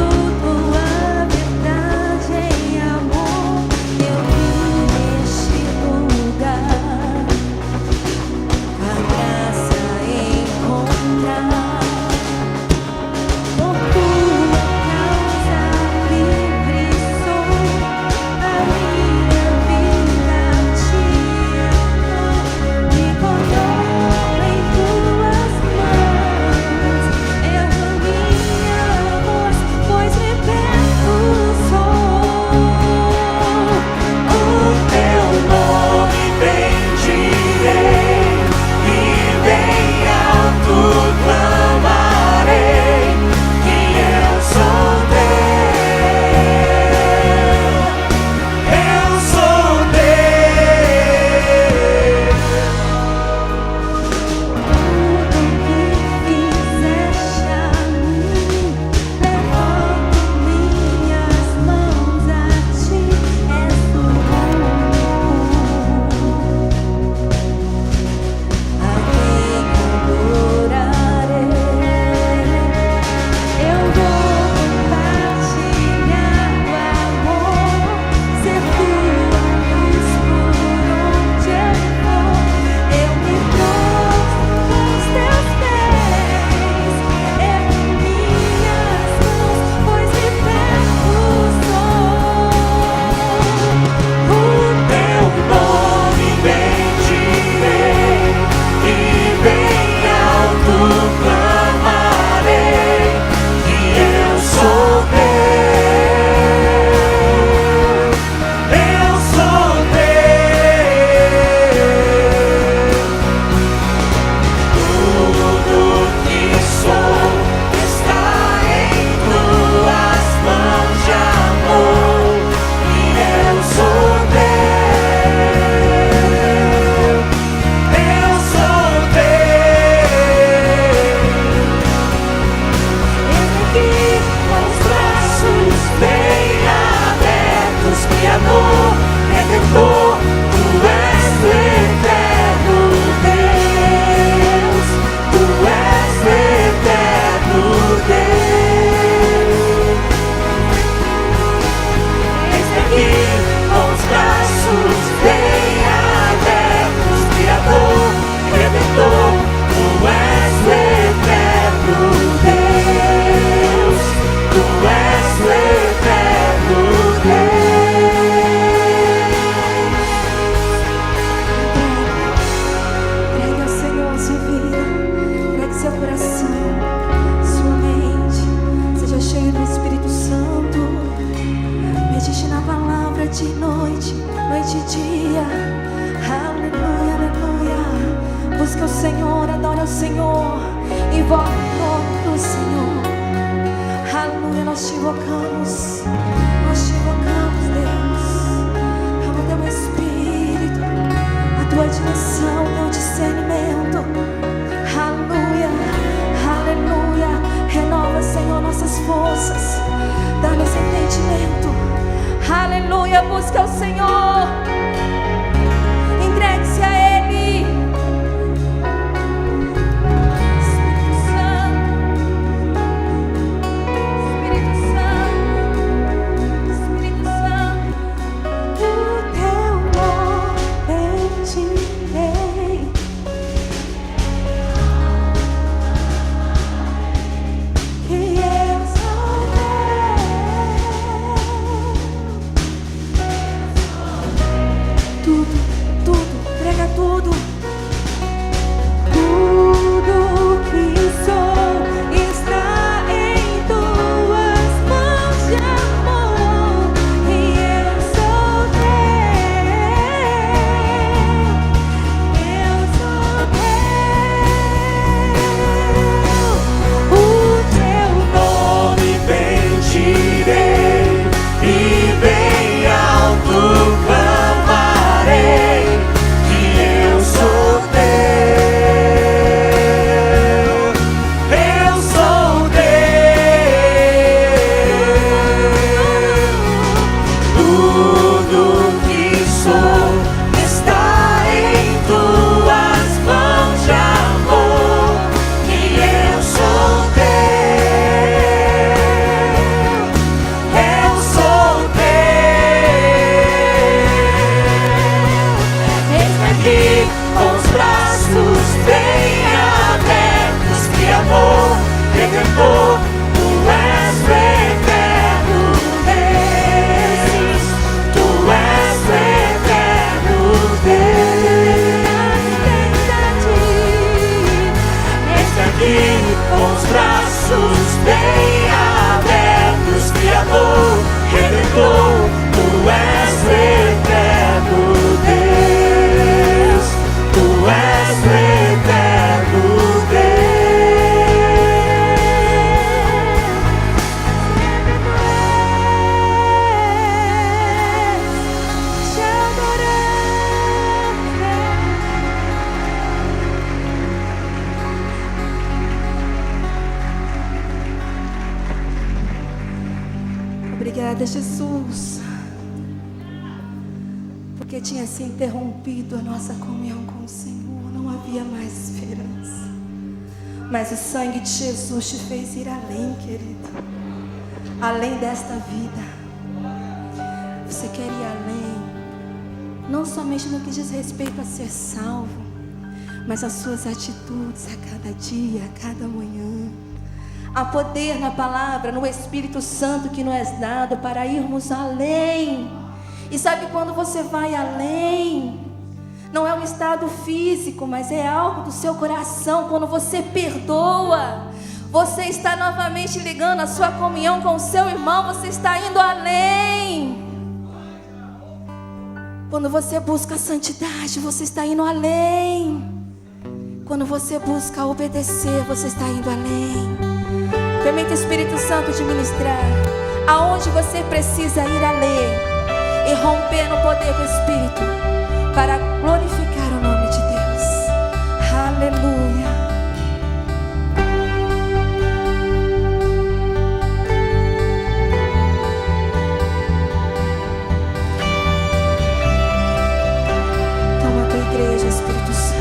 adora o Senhor. Invoca o nome do Senhor. Aleluia, nós te invocamos. Nós te invocamos, Deus. Ama o teu Espírito, a tua direção, o teu discernimento. Aleluia, aleluia. Renova, Senhor, nossas forças. Dá-nos entendimento. Aleluia, busca o Senhor. Entregue-se a Ele. Espírito Santo, Espírito Santo, Espírito Santo, o teu nome bendirei. Que eu sou tudo, tudo, prega tudo. Tudo que sou está em tuas mãos de amor. E eu sou teu. Eu sou teu. O teu nome bendirei e bem alto clamarei que eu sou teu, eu sou teu. Tudo que sou está em tuas mãos de amor e eu sou teu, eu sou teu. Eis-me aqui com os braços bem abertos, que amor, Redentor, tu és o eterno Deus, tu és o eterno Deus. Eis-me aqui com os braços bem abertos, que amor, Redentor, tu és o eterno Deus, tu és o eterno Deus. Te adoramos. Obrigada, Jesus, porque tinha se interrompido a nossa comunhão com o Senhor, não havia mais esperança. Mas o sangue de Jesus te fez ir além, querido, além desta vida. Você quer ir além, não somente no que diz respeito a ser salvo, mas as suas atitudes a cada dia, a cada manhã. Há poder na palavra, no Espírito Santo que nos é dado para irmos além. E sabe quando você vai além? Não é um estado físico, mas é algo do seu coração. Quando você perdoa, você está novamente ligando a sua comunhão com o seu irmão. Você está indo além. Quando você busca a santidade, você está indo além. Quando você busca obedecer, você está indo além. Permita o Espírito Santo te ministrar aonde você precisa ir além e romper no poder do Espírito para glorificar o nome de Deus. Aleluia. Toma a tua igreja, Espírito Santo.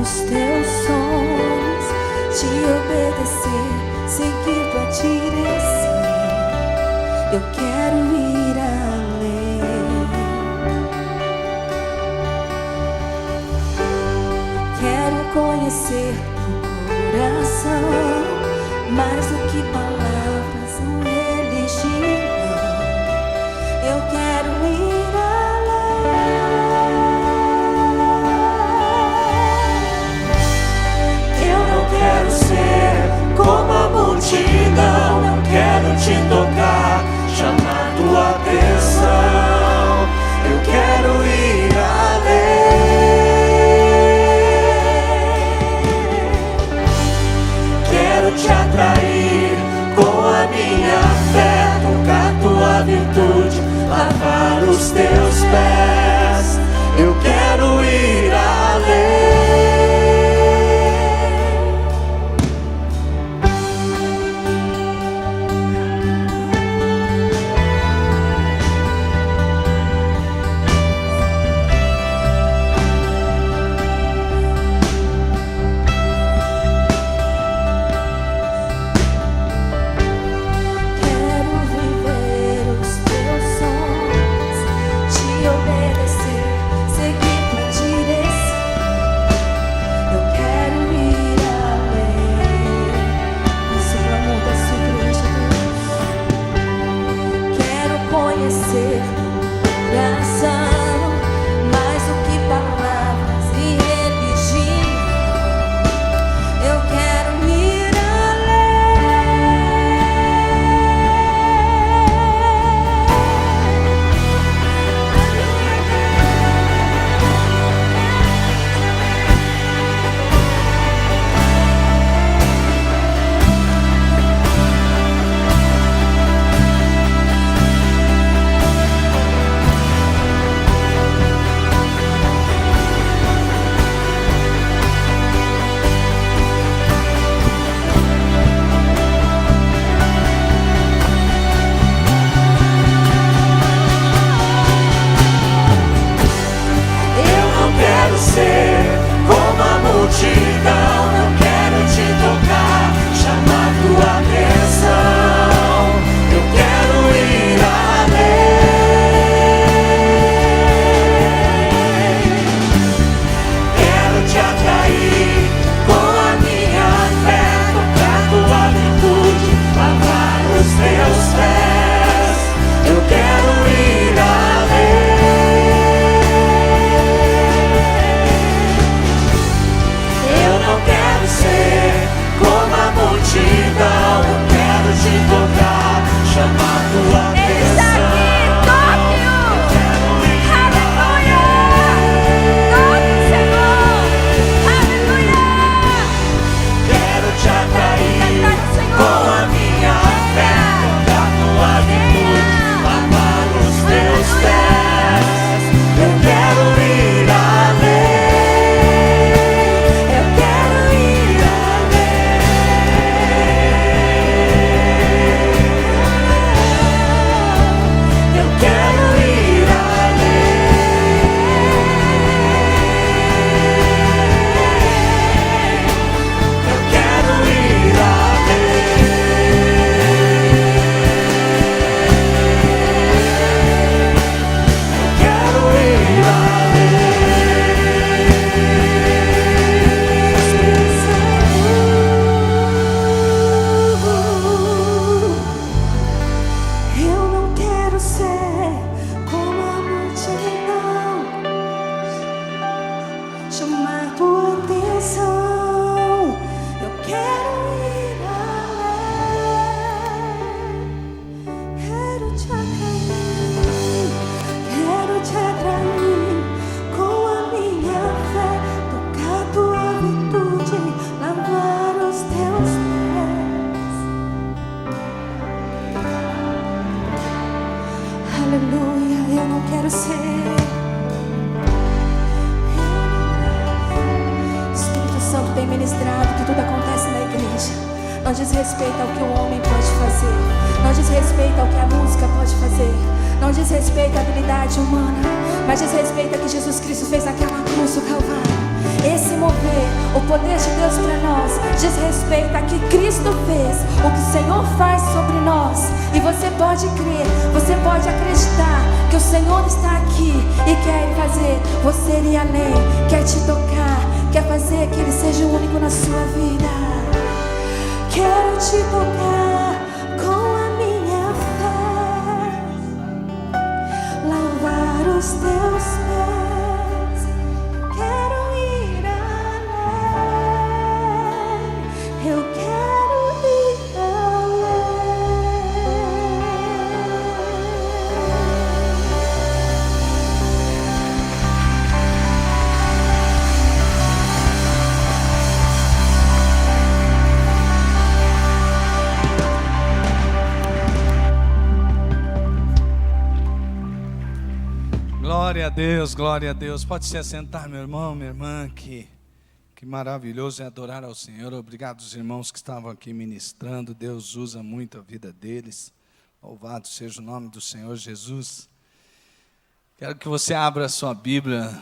Os teus sonhos, te obedecer, seguir tua direção. Eu quero ir além. Quero conhecer teu coração, mais do que palavras ou religião. Eu quero ir além. Quero ser como a multidão, não quero te tocar, chamar tua atenção. os teus pés. Eu quero ir além. Não diz respeito ao que o homem pode fazer. Não diz respeito ao que a música pode fazer. Não diz respeito à habilidade humana, mas diz respeito ao que Jesus Cristo fez naquela cruz do Calvário. Esse mover, o poder de Deus para nós, diz respeito a que Cristo fez, o que o Senhor faz sobre nós. E você pode crer, você pode acreditar que o Senhor está aqui e quer fazer você ir além, quer te tocar, quer fazer que Ele seja o único na sua vida. Quero te tocar com a minha fé, lavar os teus pés. Quero ir além, eu quero ir Glória a Deus, glória a Deus. Pode se assentar, meu irmão, minha irmã, que maravilhoso é adorar ao Senhor. Obrigado aos irmãos que estavam aqui ministrando. Deus usa muito a vida deles. Louvado seja o nome do Senhor Jesus. Quero que você abra a sua Bíblia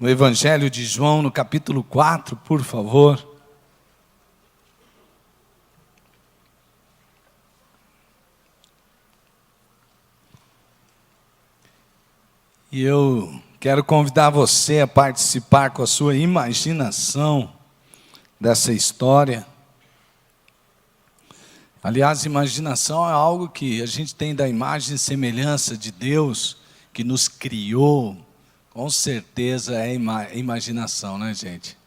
no Evangelho de João, no capítulo 4, por favor. E eu quero convidar você a participar com a sua imaginação dessa história. Aliás, imaginação é algo que a gente tem da imagem e semelhança de Deus, que nos criou. Com certeza é imaginação, né, gente?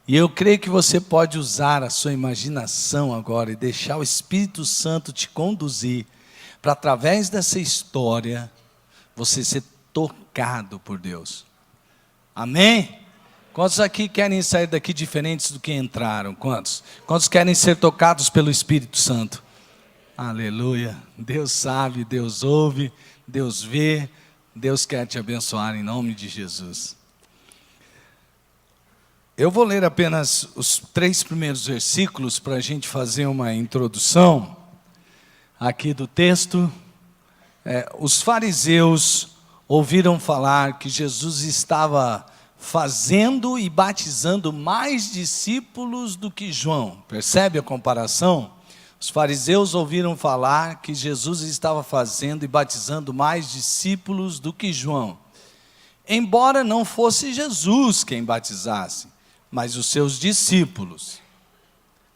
E eu creio que você pode usar a sua imaginação agora e deixar o Espírito Santo te conduzir para, através dessa história, você ser tocado por Deus. Amém? Quantos aqui querem sair daqui diferentes do que entraram? Quantos? Quantos querem ser tocados pelo Espírito Santo? Aleluia. Deus sabe, Deus ouve, Deus vê. Deus quer te abençoar em nome de Jesus. Eu vou ler apenas os 3 primeiros versículos para a gente fazer uma introdução aqui do texto. Os fariseus ouviram falar que Jesus estava fazendo e batizando mais discípulos do que João. Percebe a comparação? Os fariseus ouviram falar que Jesus estava fazendo e batizando mais discípulos do que João. Embora não fosse Jesus quem batizasse, mas os seus discípulos.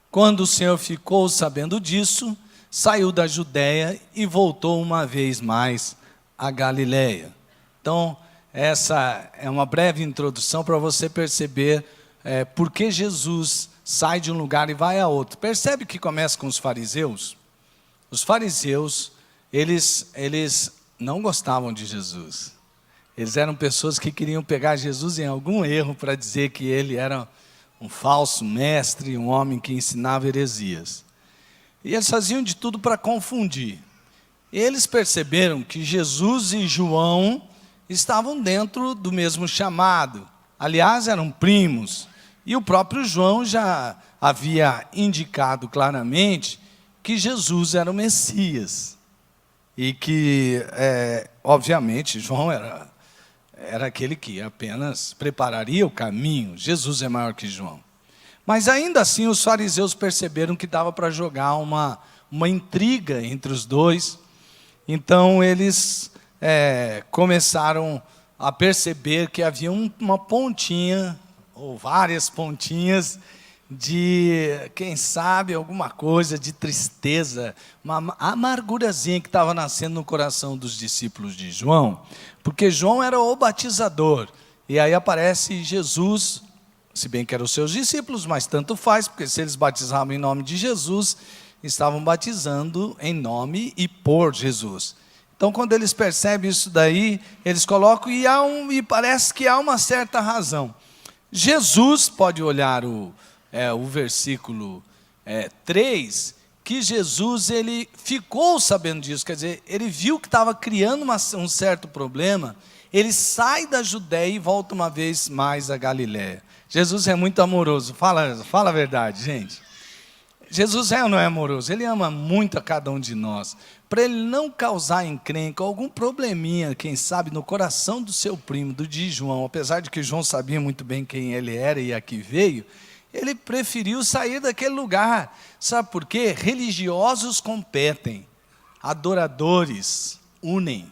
Quando o Senhor ficou sabendo disso, saiu da Judeia e voltou uma vez mais a Galileia. Então, essa é uma breve introdução para você perceber por que Jesus sai de um lugar e vai a outro. Percebe que começa com os fariseus? Os fariseus, eles não gostavam de Jesus. Eles eram pessoas que queriam pegar Jesus em algum erro para dizer que ele era um falso mestre, um homem que ensinava heresias. E eles faziam de tudo para confundir. E eles perceberam que Jesus e João estavam dentro do mesmo chamado. Aliás, eram primos. E o próprio João já havia indicado claramente que Jesus era o Messias. E que, obviamente, João era aquele que apenas prepararia o caminho. Jesus é maior que João. Mas ainda assim, os fariseus perceberam que dava para jogar uma intriga entre os dois. Então, eles começaram a perceber que havia uma pontinha, ou várias pontinhas, de, quem sabe, alguma coisa de tristeza, uma amargurazinha que estava nascendo no coração dos discípulos de João, porque João era o batizador, e aí aparece Jesus, se bem que eram os seus discípulos, mas tanto faz, porque se eles batizavam em nome de Jesus, estavam batizando em nome e por Jesus. Então, quando eles percebem isso daí, eles colocam, e parece que há uma certa razão. Jesus, pode olhar o versículo 3, que Jesus ele ficou sabendo disso, quer dizer, ele viu que estava criando um certo problema, ele sai da Judéia e volta uma vez mais a Galiléia. Jesus é muito amoroso, fala a verdade, gente. Jesus é ou não é amoroso? Ele ama muito a cada um de nós. Para ele não causar encrenca, algum probleminha, quem sabe, no coração do seu primo, de João, apesar de que João sabia muito bem quem ele era e a que veio, ele preferiu sair daquele lugar. Sabe por quê? Religiosos competem, adoradores unem.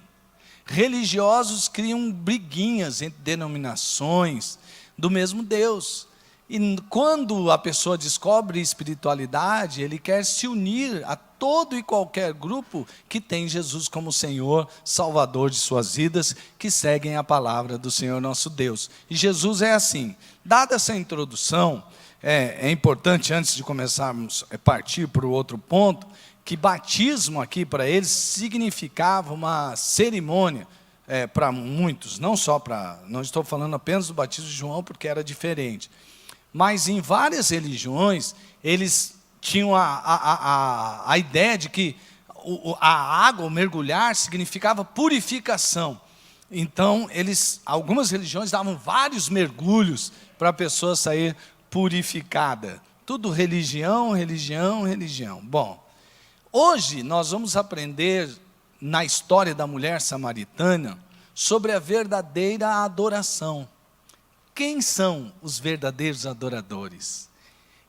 Religiosos criam briguinhas entre denominações do mesmo Deus. E quando a pessoa descobre espiritualidade, ele quer se unir a todo e qualquer grupo que tem Jesus como Senhor, Salvador de suas vidas, que seguem a palavra do Senhor nosso Deus. E Jesus é assim. Dada essa introdução, é importante, antes de começarmos a partir para o outro ponto, que batismo aqui para eles significava uma cerimônia, para muitos, não estou falando apenas do batismo de João, porque era diferente. Mas em várias religiões, eles tinham a ideia de que a água, o mergulhar, significava purificação. Então, algumas religiões davam vários mergulhos para a pessoa sair purificada. Tudo religião, religião, religião. Bom, hoje nós vamos aprender na história da mulher samaritana sobre a verdadeira adoração. Quem são os verdadeiros adoradores?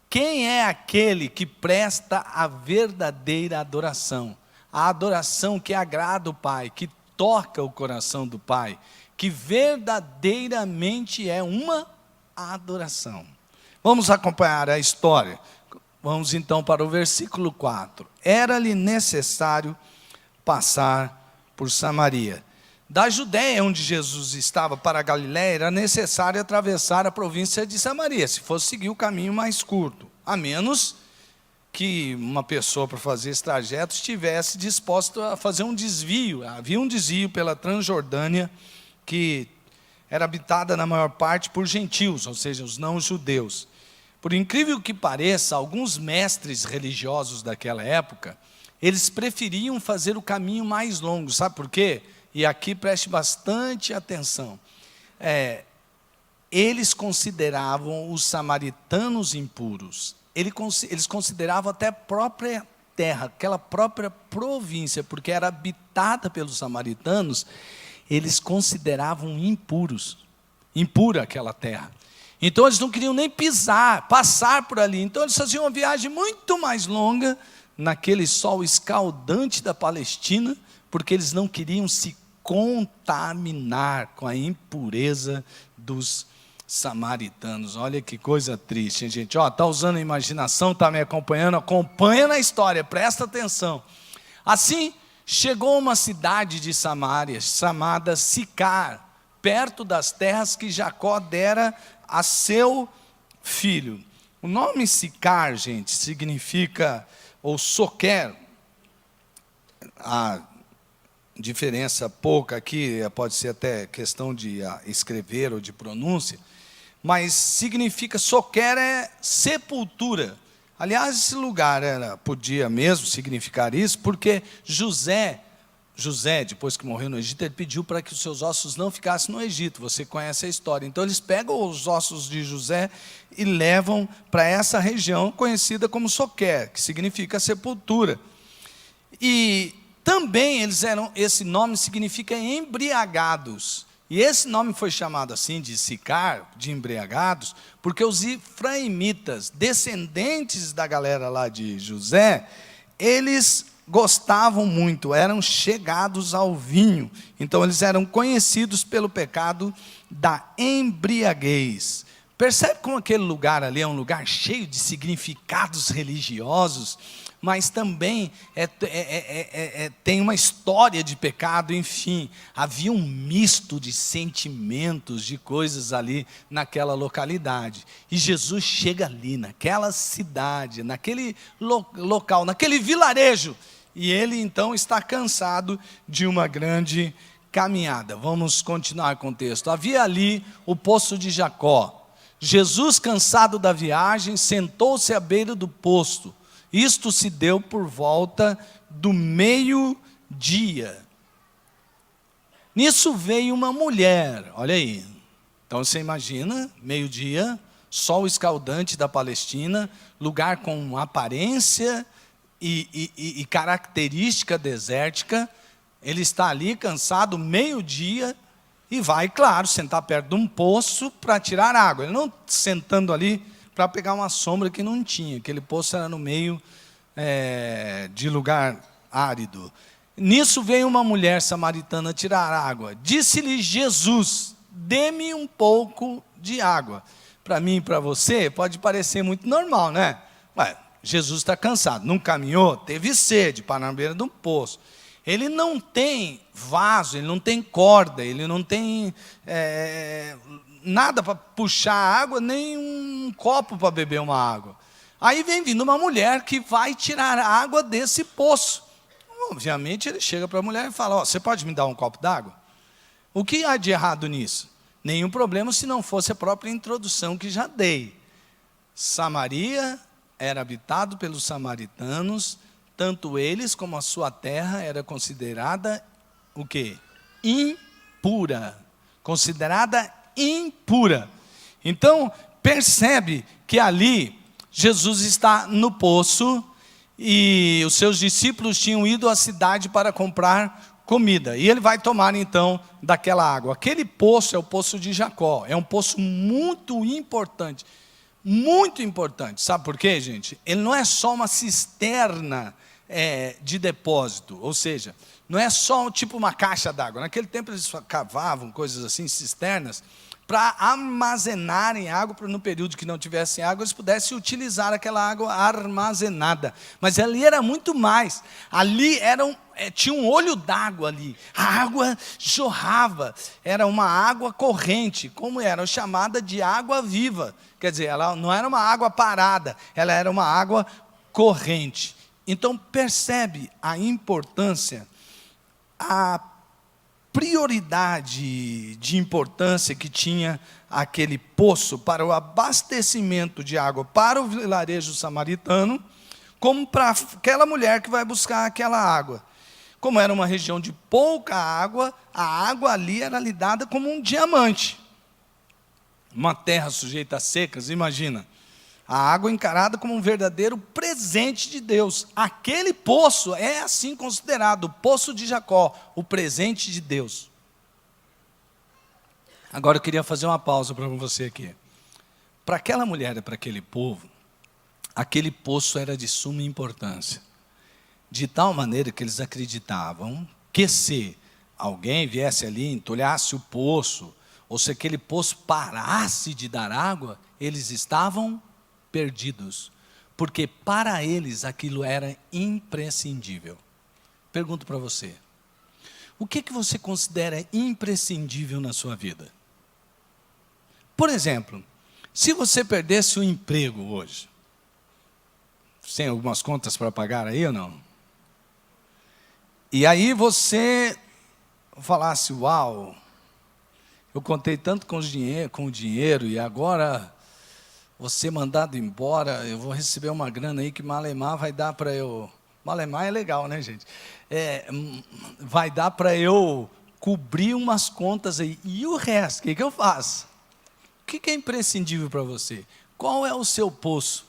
Quem é aquele que presta a verdadeira adoração? A adoração que agrada o Pai, que toca o coração do Pai, que verdadeiramente é uma adoração. Vamos acompanhar a história. Vamos então para o versículo 4. Era-lhe necessário passar por Samaria. Da Judéia, onde Jesus estava, para a Galiléia, era necessário atravessar a província de Samaria, se fosse seguir o caminho mais curto, a menos que uma pessoa, para fazer esse trajeto, estivesse disposta a fazer um desvio. Havia um desvio pela Transjordânia, que era habitada na maior parte por gentios, ou seja, os não-judeus. Por incrível que pareça, alguns mestres religiosos daquela época, eles preferiam fazer o caminho mais longo. Sabe por quê? E aqui preste bastante atenção. Eles consideravam os samaritanos impuros. Eles consideravam até a própria terra, aquela própria província, porque era habitada pelos samaritanos, eles consideravam impura aquela terra. Então eles não queriam nem passar por ali. Então eles faziam uma viagem muito mais longa, naquele sol escaldante da Palestina, porque eles não queriam se contaminar com a impureza dos samaritanos. Olha que coisa triste, hein, gente? Está usando a imaginação, está me acompanhando? Acompanha na história, presta atenção. Assim, chegou uma cidade de Samaria, chamada Sicar, perto das terras que Jacó dera a seu filho. O nome Sicar, gente, significa, ou Soquer, a diferença pouca aqui, pode ser até questão de escrever ou de pronúncia, mas significa, Soquer é sepultura. Aliás, esse lugar podia mesmo significar isso, porque José, depois que morreu no Egito, ele pediu para que os seus ossos não ficassem no Egito. Você conhece a história. Então eles pegam os ossos de José e levam para essa região conhecida como Soquer, que significa sepultura. E também esse nome significa embriagados. E esse nome foi chamado assim, de Sicar, de embriagados, porque os efraimitas, descendentes da galera lá de José, eles gostavam muito, eram chegados ao vinho. Então eles eram conhecidos pelo pecado da embriaguez. Percebe como aquele lugar ali é um lugar cheio de significados religiosos, mas também tem uma história de pecado, enfim. Havia um misto de sentimentos, de coisas ali naquela localidade. E Jesus chega ali, naquela cidade, naquele local, naquele vilarejo. E ele então está cansado de uma grande caminhada. Vamos continuar com o texto. Havia ali o poço de Jacó. Jesus, cansado da viagem, sentou-se à beira do poço. Isto se deu por volta do meio-dia. Nisso veio uma mulher, olha aí. Então você imagina, meio-dia, sol escaldante da Palestina, lugar com aparência e característica desértica. Ele está ali cansado, meio-dia, e vai, claro, sentar perto de um poço para tirar água. Ele não sentando ali para pegar uma sombra que não tinha. Aquele poço era no meio de lugar árido. Nisso veio uma mulher samaritana tirar água. Disse-lhe Jesus: dê-me um pouco de água. Para mim e para você pode parecer muito normal, né? Jesus está cansado, não caminhou, teve sede, para na beira de um poço. Ele não tem vaso, ele não tem corda, ele não tem nada para puxar água, nem um copo para beber uma água. Aí vem vindo uma mulher que vai tirar água desse poço. Obviamente ele chega para a mulher e fala: você pode me dar um copo d'água? O que há de errado nisso? Nenhum problema, se não fosse a própria introdução que já dei. Samaria era habitado pelos samaritanos, tanto eles como a sua terra era considerada o quê? impura, considerada impura. Então, percebe que ali Jesus está no poço e os seus discípulos tinham ido à cidade para comprar comida. E ele vai tomar então daquela água. Aquele poço é o poço de Jacó. É um poço muito importante. Muito importante. Sabe por quê, gente? Ele não é só uma cisterna de depósito. Ou seja, não é só tipo uma caixa d'água. Naquele tempo eles cavavam coisas assim, cisternas, para armazenarem água, para no período que não tivesse água, eles pudessem utilizar aquela água armazenada. Mas ali era muito mais. Ali tinha um olho d'água ali. A água jorrava. Era uma água corrente, como era chamada de água viva. Quer dizer, ela não era uma água parada, ela era uma água corrente. Então percebe a importância, a prioridade de importância que tinha aquele poço para o abastecimento de água para o vilarejo samaritano, como para aquela mulher que vai buscar aquela água. Como era uma região de pouca água, a água ali era lidada como um diamante. Uma terra sujeita a secas, imagina. A água encarada como um verdadeiro presente de Deus. Aquele poço é assim considerado, o poço de Jacó, o presente de Deus. Agora eu queria fazer uma pausa para você aqui. Para aquela mulher e para aquele povo, aquele poço era de suma importância. De tal maneira que eles acreditavam que se alguém viesse ali, entulhasse o poço, ou se aquele poço parasse de dar água, eles estavam perdidos, porque para eles aquilo era imprescindível. Pergunto para você, o que você considera imprescindível na sua vida? Por exemplo, se você perdesse o emprego hoje, tem algumas contas para pagar aí ou não? E aí você falasse, uau, eu contei tanto com o dinheiro e agora vou ser mandado embora, eu vou receber uma grana aí que malemar vai dar para eu... Malemar é legal, né, gente? Vai dar para eu cobrir umas contas aí. E o resto, o que eu faço? O que é imprescindível para você? Qual é o seu poço?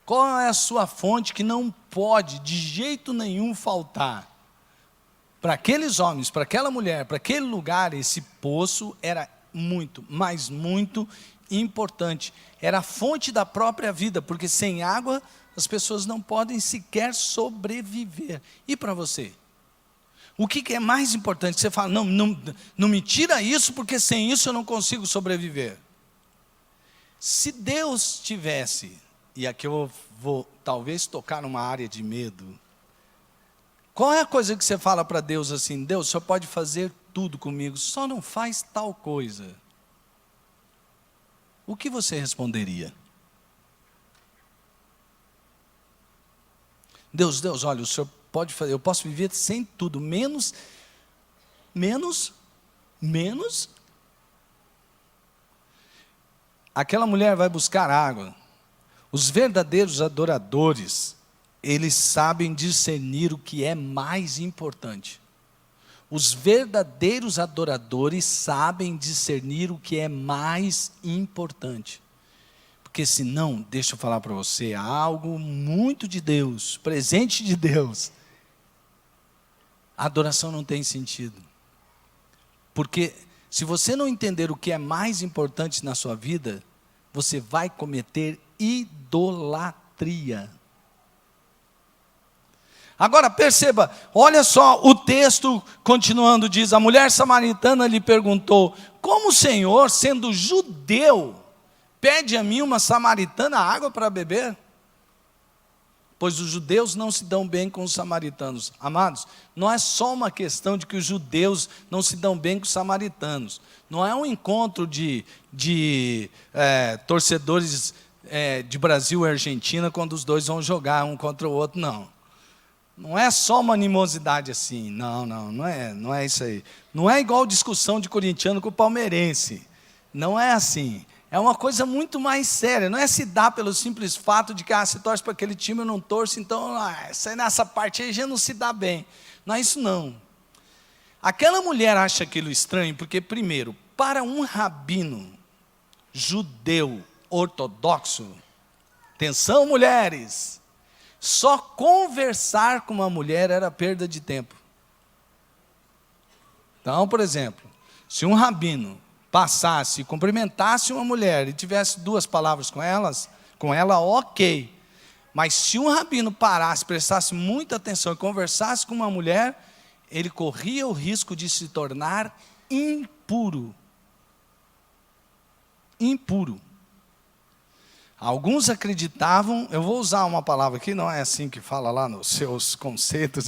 Qual é a sua fonte que não pode de jeito nenhum faltar? Para aqueles homens, para aquela mulher, para aquele lugar, esse poço era muito, mas muito importante. Era a fonte da própria vida, porque sem água as pessoas não podem sequer sobreviver. E para você? O que é mais importante? Você fala, não me tira isso, porque sem isso eu não consigo sobreviver. Se Deus tivesse, e aqui eu vou talvez tocar numa área de medo, qual é a coisa que você fala para Deus assim, Deus, o Senhor pode fazer tudo comigo, só não faz tal coisa. O que você responderia? Deus, olha, o Senhor pode fazer, eu posso viver sem tudo, menos. Aquela mulher vai buscar água. Os verdadeiros adoradores, eles sabem discernir o que é mais importante. Os verdadeiros adoradores sabem discernir o que é mais importante. Porque senão, deixa eu falar para você, há algo muito de Deus, presente de Deus. A adoração não tem sentido. Porque se você não entender o que é mais importante na sua vida, você vai cometer idolatria. Agora perceba, olha só o texto continuando, diz, a mulher samaritana lhe perguntou, como o Senhor, sendo judeu, pede a mim uma samaritana água para beber? Pois os judeus não se dão bem com os samaritanos. Amados, não é só uma questão de que os judeus não se dão bem com os samaritanos. Não é um encontro de torcedores de Brasil e Argentina quando os dois vão jogar um contra o outro, não. Não é só uma animosidade assim, não é isso aí. Não é igual discussão de corintiano com o palmeirense, não é assim. É uma coisa muito mais séria, não é se dar pelo simples fato de que você torce para aquele time, eu não torço, então nessa parte aí já não se dá bem. Não é isso não. Aquela mulher acha aquilo estranho porque, primeiro, para um rabino judeu ortodoxo, atenção mulheres, só conversar com uma mulher era perda de tempo. Então, por exemplo, se um rabino passasse, cumprimentasse uma mulher e tivesse 2 palavras com ela, ok. Mas se um rabino parasse, prestasse muita atenção e conversasse com uma mulher, ele corria o risco de se tornar impuro. Impuro. Alguns acreditavam, eu vou usar uma palavra aqui, não é assim que fala lá nos seus conceitos,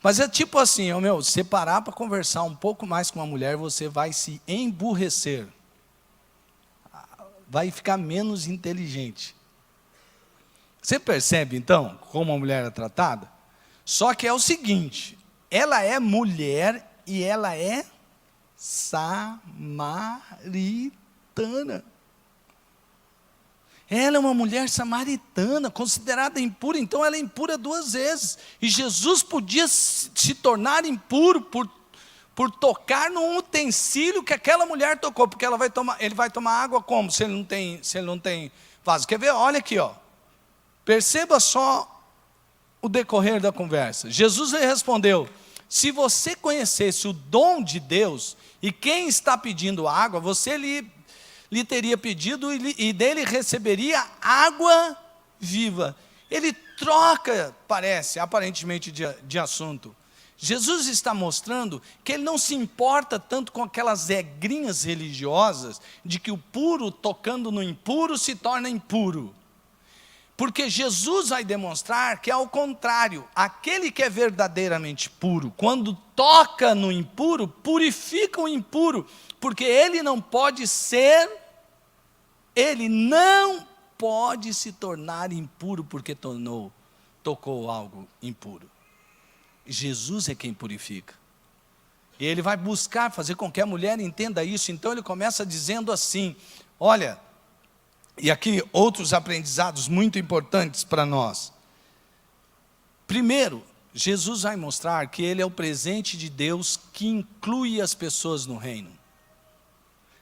mas é tipo assim, você parar para conversar um pouco mais com uma mulher, você vai se emburrecer. Vai ficar menos inteligente. Você percebe então como a mulher é tratada? Só que é o seguinte, ela é mulher e ela é samaritana. Ela é uma mulher samaritana, considerada impura, então ela é impura 2 vezes. E Jesus podia se tornar impuro por tocar num utensílio que aquela mulher tocou, porque ele vai tomar água como? Se ele não tem vaso. Quer ver? Olha aqui, ó. Perceba só o decorrer da conversa. Jesus lhe respondeu: se você conhecesse o dom de Deus e quem está pedindo água, você lhe teria pedido e dele receberia água viva. Ele troca, aparentemente de assunto. Jesus está mostrando que ele não se importa tanto com aquelas regrinhas religiosas de que o puro tocando no impuro se torna impuro. Porque Jesus vai demonstrar que, ao contrário, aquele que é verdadeiramente puro, quando toca no impuro, purifica o impuro, porque ele não pode se tornar impuro porque tocou algo impuro. Jesus é quem purifica. E ele vai buscar fazer com que a mulher entenda isso. Então ele começa dizendo assim, olha, e aqui outros aprendizados muito importantes para nós. Primeiro, Jesus vai mostrar que ele é o presente de Deus que inclui as pessoas no reino.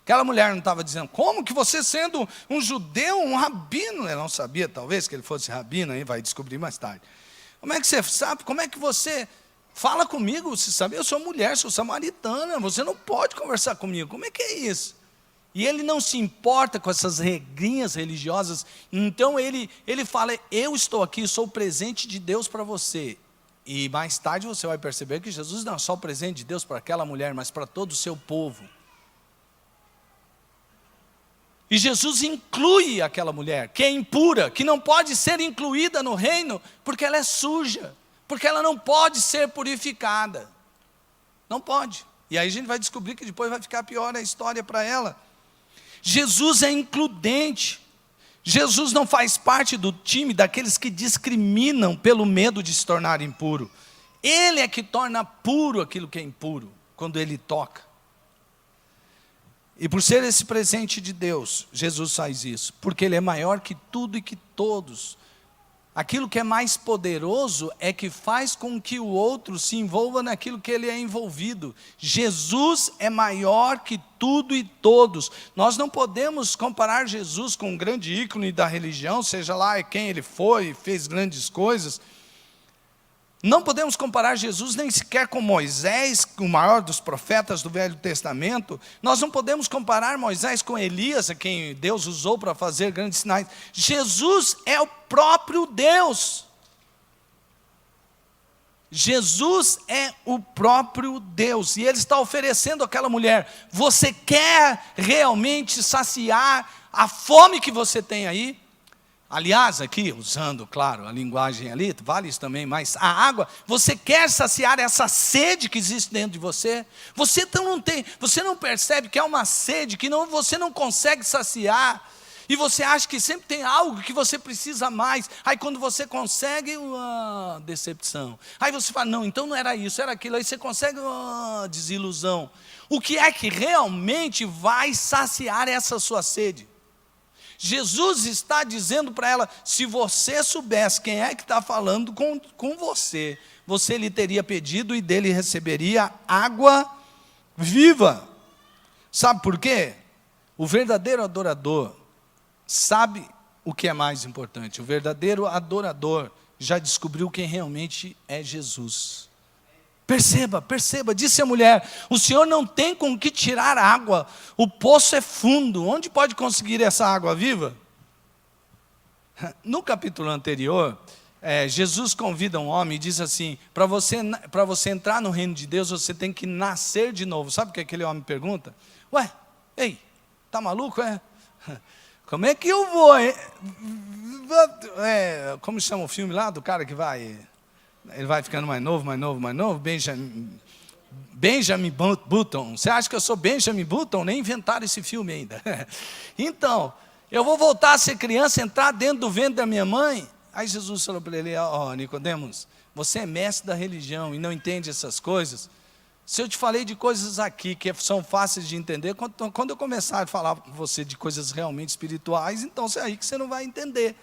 Aquela mulher não estava dizendo, como que você sendo um judeu, um rabino, ela não sabia talvez que ele fosse rabino, aí vai descobrir mais tarde. Como é que você sabe, como é que você fala comigo, você sabe, eu sou mulher, sou samaritana, você não pode conversar comigo, como é que é isso? E ele não se importa com essas regrinhas religiosas, então ele fala, eu estou aqui, sou o presente de Deus para você. E mais tarde você vai perceber que Jesus não é só o presente de Deus para aquela mulher, mas para todo o seu povo. E Jesus inclui aquela mulher, que é impura, que não pode ser incluída no reino, porque ela é suja, porque ela não pode ser purificada. Não pode. E aí a gente vai descobrir que depois vai ficar pior a história para ela. Jesus é includente. Jesus não faz parte do time daqueles que discriminam pelo medo de se tornar impuro. Ele é que torna puro aquilo que é impuro, quando ele toca. E por ser esse presente de Deus, Jesus faz isso, porque ele é maior que tudo e que todos. Aquilo que é mais poderoso é que faz com que o outro se envolva naquilo que ele é envolvido. Jesus é maior que tudo e todos. Nós não podemos comparar Jesus com um grande ícone da religião, seja lá quem ele foi, fez grandes coisas. Não podemos comparar Jesus nem sequer com Moisés, o maior dos profetas do Velho Testamento. Nós não podemos comparar Moisés com Elias, a quem Deus usou para fazer grandes sinais. Jesus é o próprio Deus. Jesus é o próprio Deus. E ele está oferecendo àquela mulher, você quer realmente saciar a fome que você tem aí? Aliás, aqui, usando, claro, a linguagem ali, vale isso também, mas a água, você quer saciar essa sede que existe dentro de você? Você não percebe que é uma sede que você não consegue saciar, e você acha que sempre tem algo que você precisa mais, aí quando você consegue, uma decepção. Aí você fala, não, então não era isso, era aquilo, aí você consegue uma desilusão. O que é que realmente vai saciar essa sua sede? Jesus está dizendo para ela, se você soubesse quem é que está falando com você, você lhe teria pedido e dele receberia água viva. Sabe por quê? O verdadeiro adorador sabe o que é mais importante. O verdadeiro adorador já descobriu quem realmente é Jesus. Perceba, disse a mulher, o Senhor não tem com que tirar água, o poço é fundo, onde pode conseguir essa água viva? No capítulo anterior, Jesus convida um homem e diz assim, para você entrar no reino de Deus, você tem que nascer de novo. Sabe o que aquele homem pergunta? Ué, ei, tá maluco, é? Como é que eu vou? Como chama o filme lá do cara que vai... Ele vai ficando mais novo, Benjamin Button. Você acha que eu sou Benjamin Button? Nem inventaram esse filme ainda. Então, eu vou voltar a ser criança, entrar dentro do ventre da minha mãe? Aí Jesus falou para ele, Nicodemos, você é mestre da religião e não entende essas coisas. Se eu te falei de coisas aqui que são fáceis de entender, quando eu começar a falar com você de coisas realmente espirituais, então é aí que você não vai entender.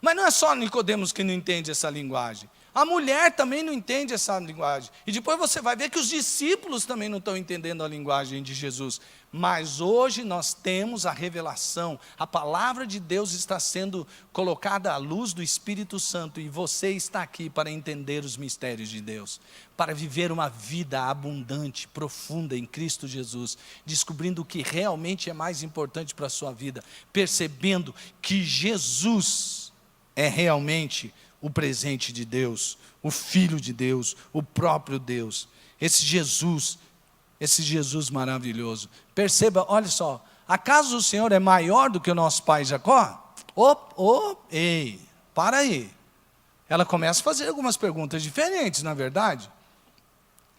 Mas não é só Nicodemos que não entende essa linguagem. A mulher também não entende essa linguagem. E depois você vai ver que os discípulos também não estão entendendo a linguagem de Jesus. Mas hoje nós temos a revelação. A palavra de Deus está sendo colocada à luz do Espírito Santo. E você está aqui para entender os mistérios de Deus. Para viver uma vida abundante, profunda em Cristo Jesus. Descobrindo o que realmente é mais importante para a sua vida. Percebendo que Jesus é realmente o presente de Deus, o Filho de Deus, o próprio Deus. Esse Jesus maravilhoso. Perceba, olha só, acaso o Senhor é maior do que o nosso pai Jacó? Ei, para aí. Ela começa a fazer algumas perguntas diferentes, na verdade.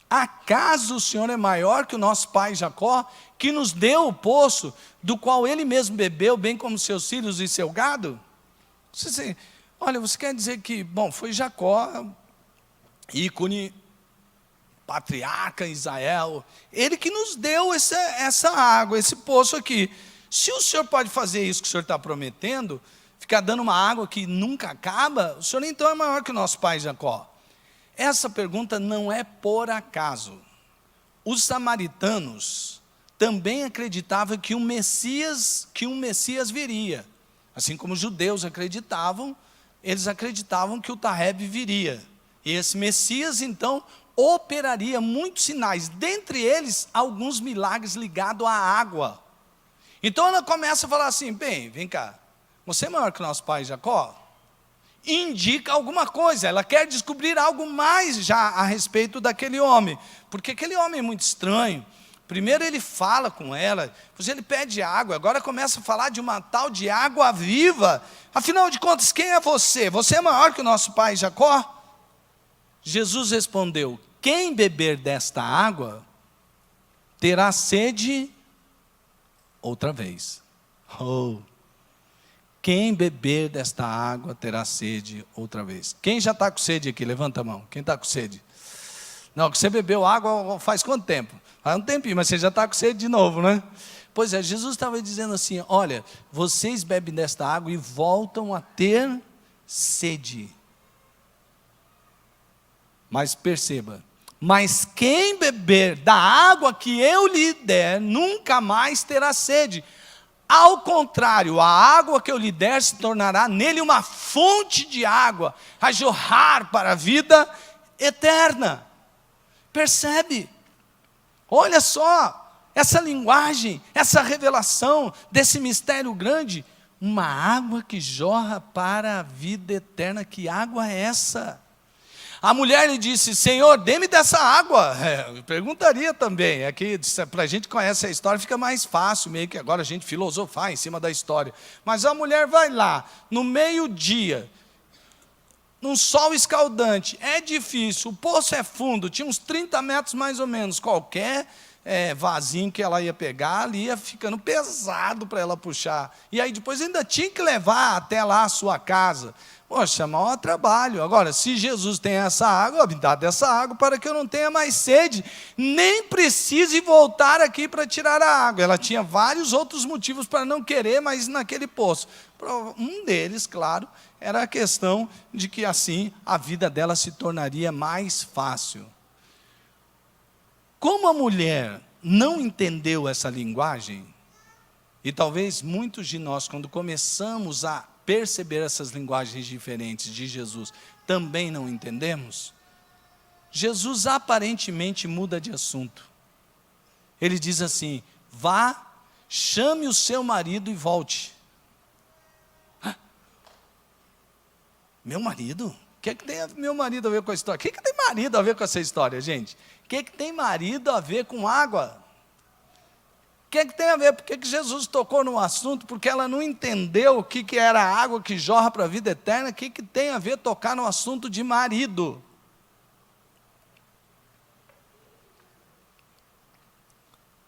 Acaso o Senhor é maior que o nosso pai Jacó, que nos deu o poço, do qual ele mesmo bebeu, bem como seus filhos e seu gado? Olha, você quer dizer que, foi Jacó, ícone, patriarca Israel, ele que nos deu essa água, esse poço aqui. Se o Senhor pode fazer isso que o Senhor está prometendo, ficar dando uma água que nunca acaba, o Senhor então é maior que o nosso pai Jacó. Essa pergunta não é por acaso. Os samaritanos também acreditavam que um Messias viria. Assim como os judeus acreditavam, eles acreditavam que o Tareb viria. E esse Messias, então, operaria muitos sinais. Dentre eles, alguns milagres ligados à água. Então, ela começa a falar assim, vem cá. Você é maior que o nosso pai Jacó? Indica alguma coisa. Ela quer descobrir algo mais já a respeito daquele homem. Porque aquele homem é muito estranho. Primeiro ele fala com ela, depois ele pede água, agora começa a falar de uma tal de água viva. Afinal de contas, quem é você? Você é maior que o nosso pai Jacó? Jesus respondeu, quem beber desta água, terá sede outra vez. Quem beber desta água, terá sede outra vez. Quem já está com sede aqui? Levanta a mão. Quem está com sede? Não, que você bebeu água faz quanto tempo? Faz um tempinho, mas você já está com sede de novo, né? Pois é, Jesus estava dizendo assim, olha, vocês bebem desta água e voltam a ter sede. Mas perceba, mas quem beber da água que eu lhe der, nunca mais terá sede. Ao contrário, a água que eu lhe der se tornará nele uma fonte de água, a jorrar para a vida eterna. Percebe? Olha só, essa linguagem, essa revelação desse mistério grande, uma água que jorra para a vida eterna. Que água é essa? A mulher lhe disse, Senhor, dê-me dessa água. Eu perguntaria também, aqui para a gente conhecer a história fica mais fácil, meio que agora a gente filosofar em cima da história. Mas a mulher vai lá, no meio-dia, num sol escaldante, é difícil, o poço é fundo, tinha uns 30 metros mais ou menos, qualquer vasinho que ela ia pegar, ali ia ficando pesado para ela puxar. E aí depois ainda tinha que levar até lá a sua casa. Poxa, maior trabalho. Agora, se Jesus tem essa água, me dá dessa água para que eu não tenha mais sede, nem precise voltar aqui para tirar a água. Ela tinha vários outros motivos para não querer mais ir naquele poço. Um deles, claro, era a questão de que assim a vida dela se tornaria mais fácil. Como a mulher não entendeu essa linguagem, e talvez muitos de nós, quando começamos a perceber essas linguagens diferentes de Jesus, também não entendemos, Jesus aparentemente muda de assunto. Ele diz assim: vá, chame o seu marido e volte. Meu marido? O que tem meu marido a ver com a história? O que tem marido a ver com essa história, gente? O que tem marido a ver com água? O que tem a ver? Por que Jesus tocou no assunto? Porque ela não entendeu o que era a água que jorra para a vida eterna. O que tem a ver tocar no assunto de marido?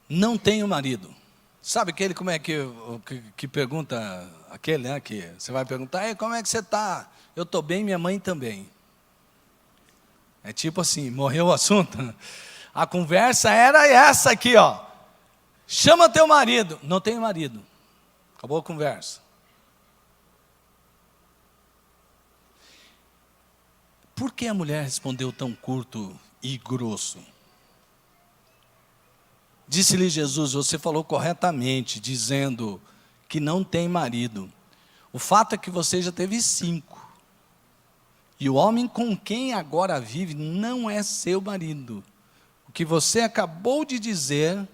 Não tenho marido. Sabe aquele, como é que pergunta, aquele, né, que você vai perguntar, como é que você está? Eu estou bem, minha mãe também. É tipo assim, morreu o assunto. A conversa era essa aqui, ó. Chama teu marido. Não tenho marido. Acabou a conversa. Por que a mulher respondeu tão curto e grosso? Disse-lhe Jesus: você falou corretamente, dizendo que não tem marido. O fato é que você já teve 5. E o homem com quem agora vive não é seu marido. O que você acabou de dizer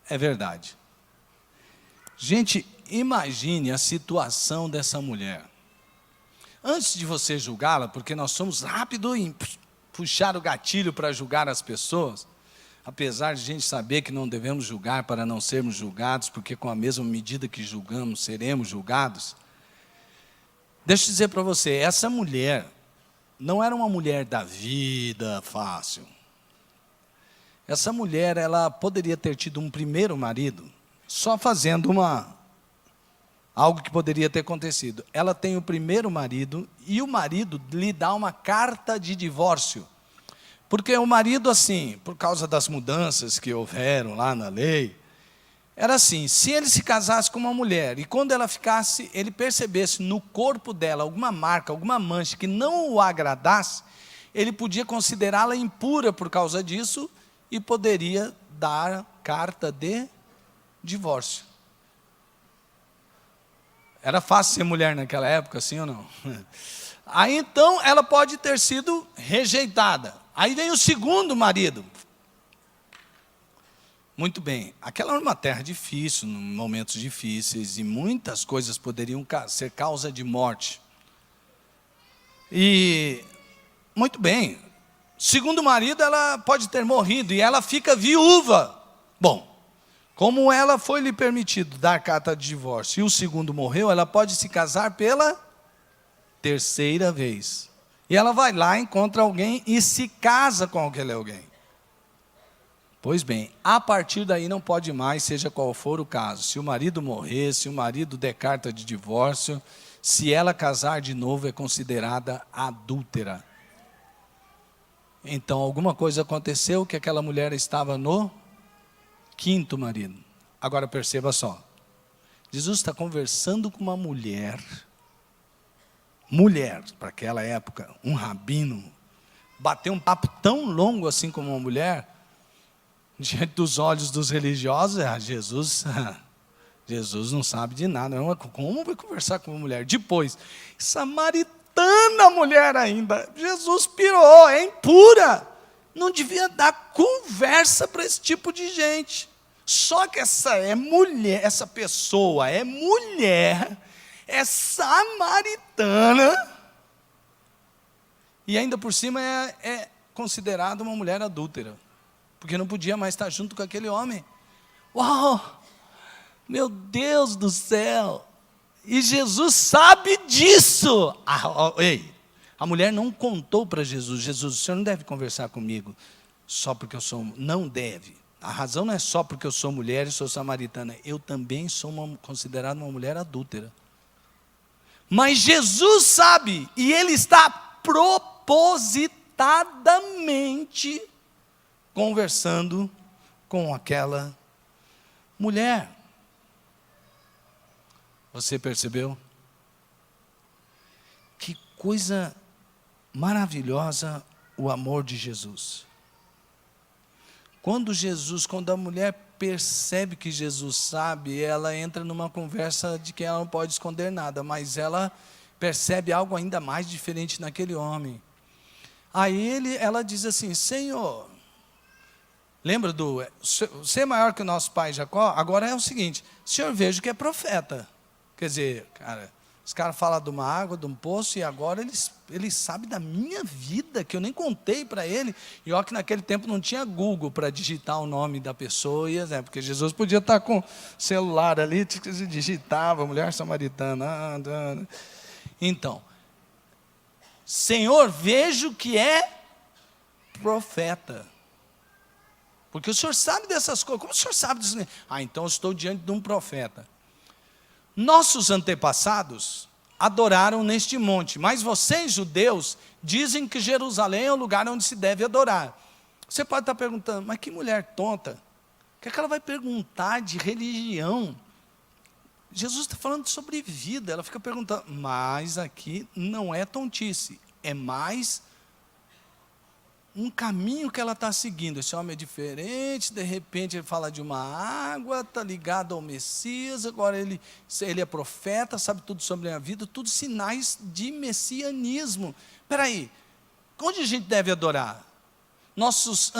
é verdade. Gente, imagine a situação dessa mulher. Antes de você julgá-la, porque nós somos rápidos em puxar o gatilho para julgar as pessoas, apesar de a gente saber que não devemos julgar para não sermos julgados, porque com a mesma medida que julgamos, seremos julgados. Deixa eu dizer para você, essa mulher não era uma mulher da vida fácil. Essa mulher, ela poderia ter tido um primeiro marido, só fazendo algo que poderia ter acontecido. Ela tem o primeiro marido, e o marido lhe dá uma carta de divórcio. Porque o marido, assim, por causa das mudanças que houveram lá na lei, era assim: se ele se casasse com uma mulher, e quando ela ficasse, ele percebesse no corpo dela alguma marca, alguma mancha que não o agradasse, ele podia considerá-la impura por causa disso, e poderia dar carta de divórcio. Era fácil ser mulher naquela época, sim ou não? Aí então ela pode ter sido rejeitada. Aí vem o segundo marido. Muito bem, aquela era uma terra difícil, momentos difíceis, e muitas coisas poderiam ser causa de morte. E, muito bem, segundo marido, ela pode ter morrido, e ela fica viúva. Bom, como ela foi lhe permitido dar carta de divórcio, e o segundo morreu, ela pode se casar pela 3ª vez. E ela vai lá, encontra alguém e se casa com aquele alguém. Pois bem, a partir daí não pode mais, seja qual for o caso. Se o marido morrer, se o marido der carta de divórcio, se ela casar de novo, é considerada adúltera. Então, alguma coisa aconteceu que aquela mulher estava no 5º marido. Agora perceba só. Jesus está conversando com uma mulher, para aquela época, um rabino, bateu um papo tão longo assim como uma mulher, diante dos olhos dos religiosos, Jesus não sabe de nada. Como vai conversar com uma mulher? Depois, samaritana mulher ainda. Jesus pirou, é impura. Não devia dar conversa para esse tipo de gente. Só que essa pessoa é mulher, é samaritana, e ainda por cima é considerada uma mulher adúltera, porque não podia mais estar junto com aquele homem. Uau! Meu Deus do céu! E Jesus sabe disso. A mulher não contou para Jesus: Jesus, o senhor não deve conversar comigo só porque eu sou... Não deve. a razão não é só porque eu sou mulher e sou samaritana. Eu também sou considerada uma mulher adúltera. Mas Jesus sabe, e Ele está propositadamente conversando com aquela mulher. Você percebeu? Que coisa maravilhosa o amor de Jesus. Quando a mulher percebe que Jesus sabe, ela entra numa conversa de que ela não pode esconder nada, mas ela percebe algo ainda mais diferente naquele homem. Aí ela diz assim: Senhor, lembra você é maior que o nosso pai Jacó? Agora é o seguinte, o senhor vejo que é profeta. Quer dizer, os caras falam de uma água, de um poço, e agora eles sabem da minha vida, que eu nem contei para ele. E olha que naquele tempo não tinha Google para digitar o nome da pessoa, porque Jesus podia estar com o celular ali, digitava, mulher samaritana. Então, Senhor, vejo que é profeta. Porque o senhor sabe dessas coisas. Como o senhor sabe disso? Então eu estou diante de um profeta. Nossos antepassados adoraram neste monte, mas vocês, judeus, dizem que Jerusalém é o lugar onde se deve adorar. Você pode estar perguntando, mas que mulher tonta, o que é que ela vai perguntar de religião? Jesus está falando sobre vida, ela fica perguntando, mas aqui não é tontice, é mais um caminho que ela está seguindo. Esse homem é diferente, de repente ele fala de uma água, está ligado ao Messias, agora ele é profeta, sabe tudo sobre a vida, tudo sinais de messianismo. Espera aí, onde a gente deve adorar? Nossos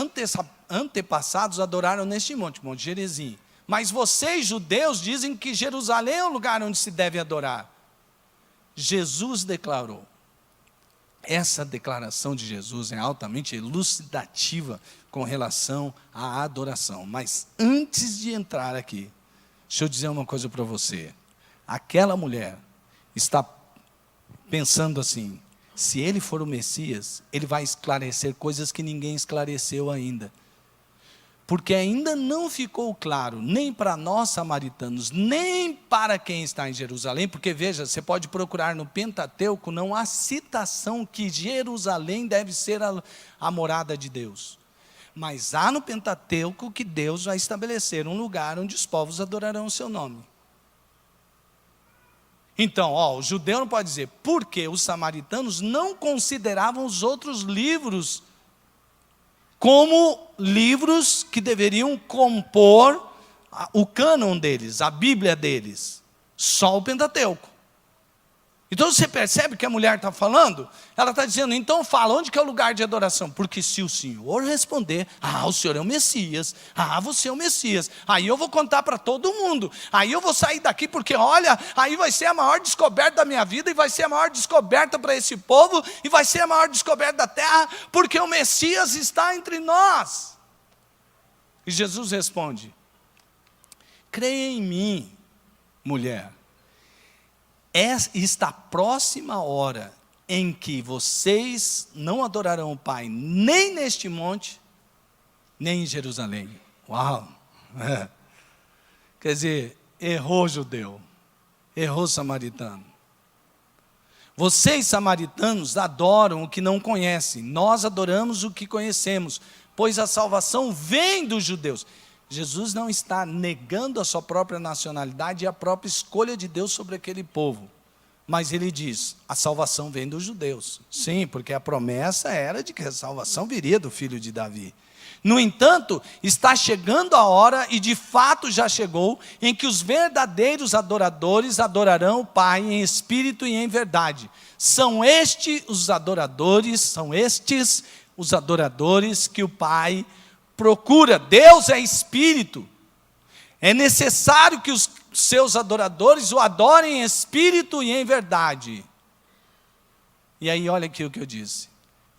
antepassados adoraram neste Monte Gerizim. Mas vocês, judeus, dizem que Jerusalém é o lugar onde se deve adorar. Jesus declarou. Essa declaração de Jesus é altamente elucidativa com relação à adoração. Mas antes de entrar aqui, deixa eu dizer uma coisa para você. Aquela mulher está pensando assim, se ele for o Messias, ele vai esclarecer coisas que ninguém esclareceu ainda. Porque ainda não ficou claro, nem para nós samaritanos, nem para quem está em Jerusalém, porque veja, você pode procurar no Pentateuco, não há citação que Jerusalém deve ser a morada de Deus. Mas há no Pentateuco que Deus vai estabelecer um lugar onde os povos adorarão o seu nome. Então, o judeu não pode dizer, porque os samaritanos não consideravam os outros livros como livros que deveriam compor o cânon deles, a Bíblia deles. Só o Pentateuco. Então você percebe que a mulher está falando? Ela está dizendo, então fala, onde que é o lugar de adoração? Porque se o Senhor responder, o Senhor é o Messias, você é o Messias, aí eu vou contar para todo mundo, aí eu vou sair daqui, porque olha, aí vai ser a maior descoberta da minha vida, e vai ser a maior descoberta para esse povo, e vai ser a maior descoberta da terra, porque o Messias está entre nós. E Jesus responde, creia em mim, mulher, está próxima a hora em que vocês não adorarão o Pai, nem neste monte, nem em Jerusalém. Uau! Quer dizer, errou judeu, errou samaritano. Vocês, samaritanos, adoram o que não conhecem, nós adoramos o que conhecemos, pois a salvação vem dos judeus. Jesus não está negando a sua própria nacionalidade e a própria escolha de Deus sobre aquele povo. Mas ele diz, a salvação vem dos judeus. Sim, porque a promessa era de que a salvação viria do filho de Davi. No entanto, está chegando a hora, e de fato já chegou, em que os verdadeiros adoradores adorarão o Pai em espírito e em verdade. São estes os adoradores que o Pai procura. Deus é espírito. É necessário que os seus adoradores o adorem em espírito e em verdade. E aí olha aqui o que eu disse.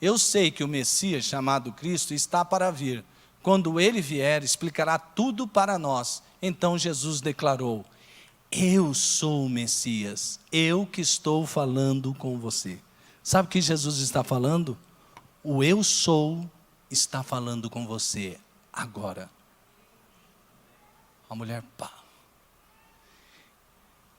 Eu sei que o Messias chamado Cristo está para vir. Quando ele vier, explicará tudo para nós. Então Jesus declarou, eu sou o Messias, eu que estou falando com você. Sabe o que Jesus está falando? O eu sou está falando com você agora. A mulher, pá.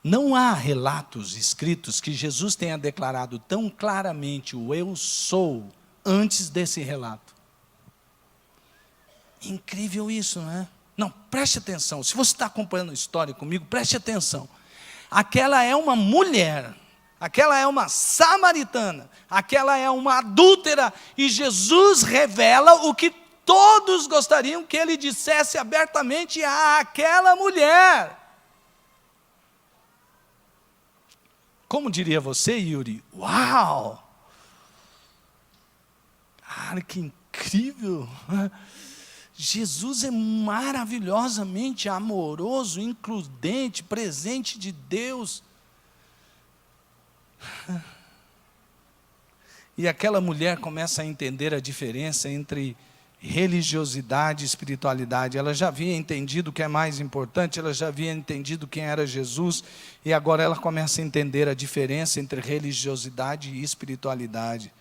Não há relatos escritos que Jesus tenha declarado tão claramente o eu sou antes desse relato. Incrível isso, não é? Não, preste atenção. Se você está acompanhando a história comigo, preste atenção. Aquela é uma mulher, aquela é uma samaritana, aquela é uma adúltera, e Jesus revela o que todos gostariam que ele dissesse abertamente àquela mulher. Como diria você, Yuri? Uau! Cara, que incrível! Jesus é maravilhosamente amoroso, includente, presente de Deus. E aquela mulher começa a entender a diferença entre religiosidade e espiritualidade. Ela já havia entendido o que é mais importante, ela já havia entendido quem era Jesus, e agora ela começa a entender a diferença entre religiosidade e espiritualidade.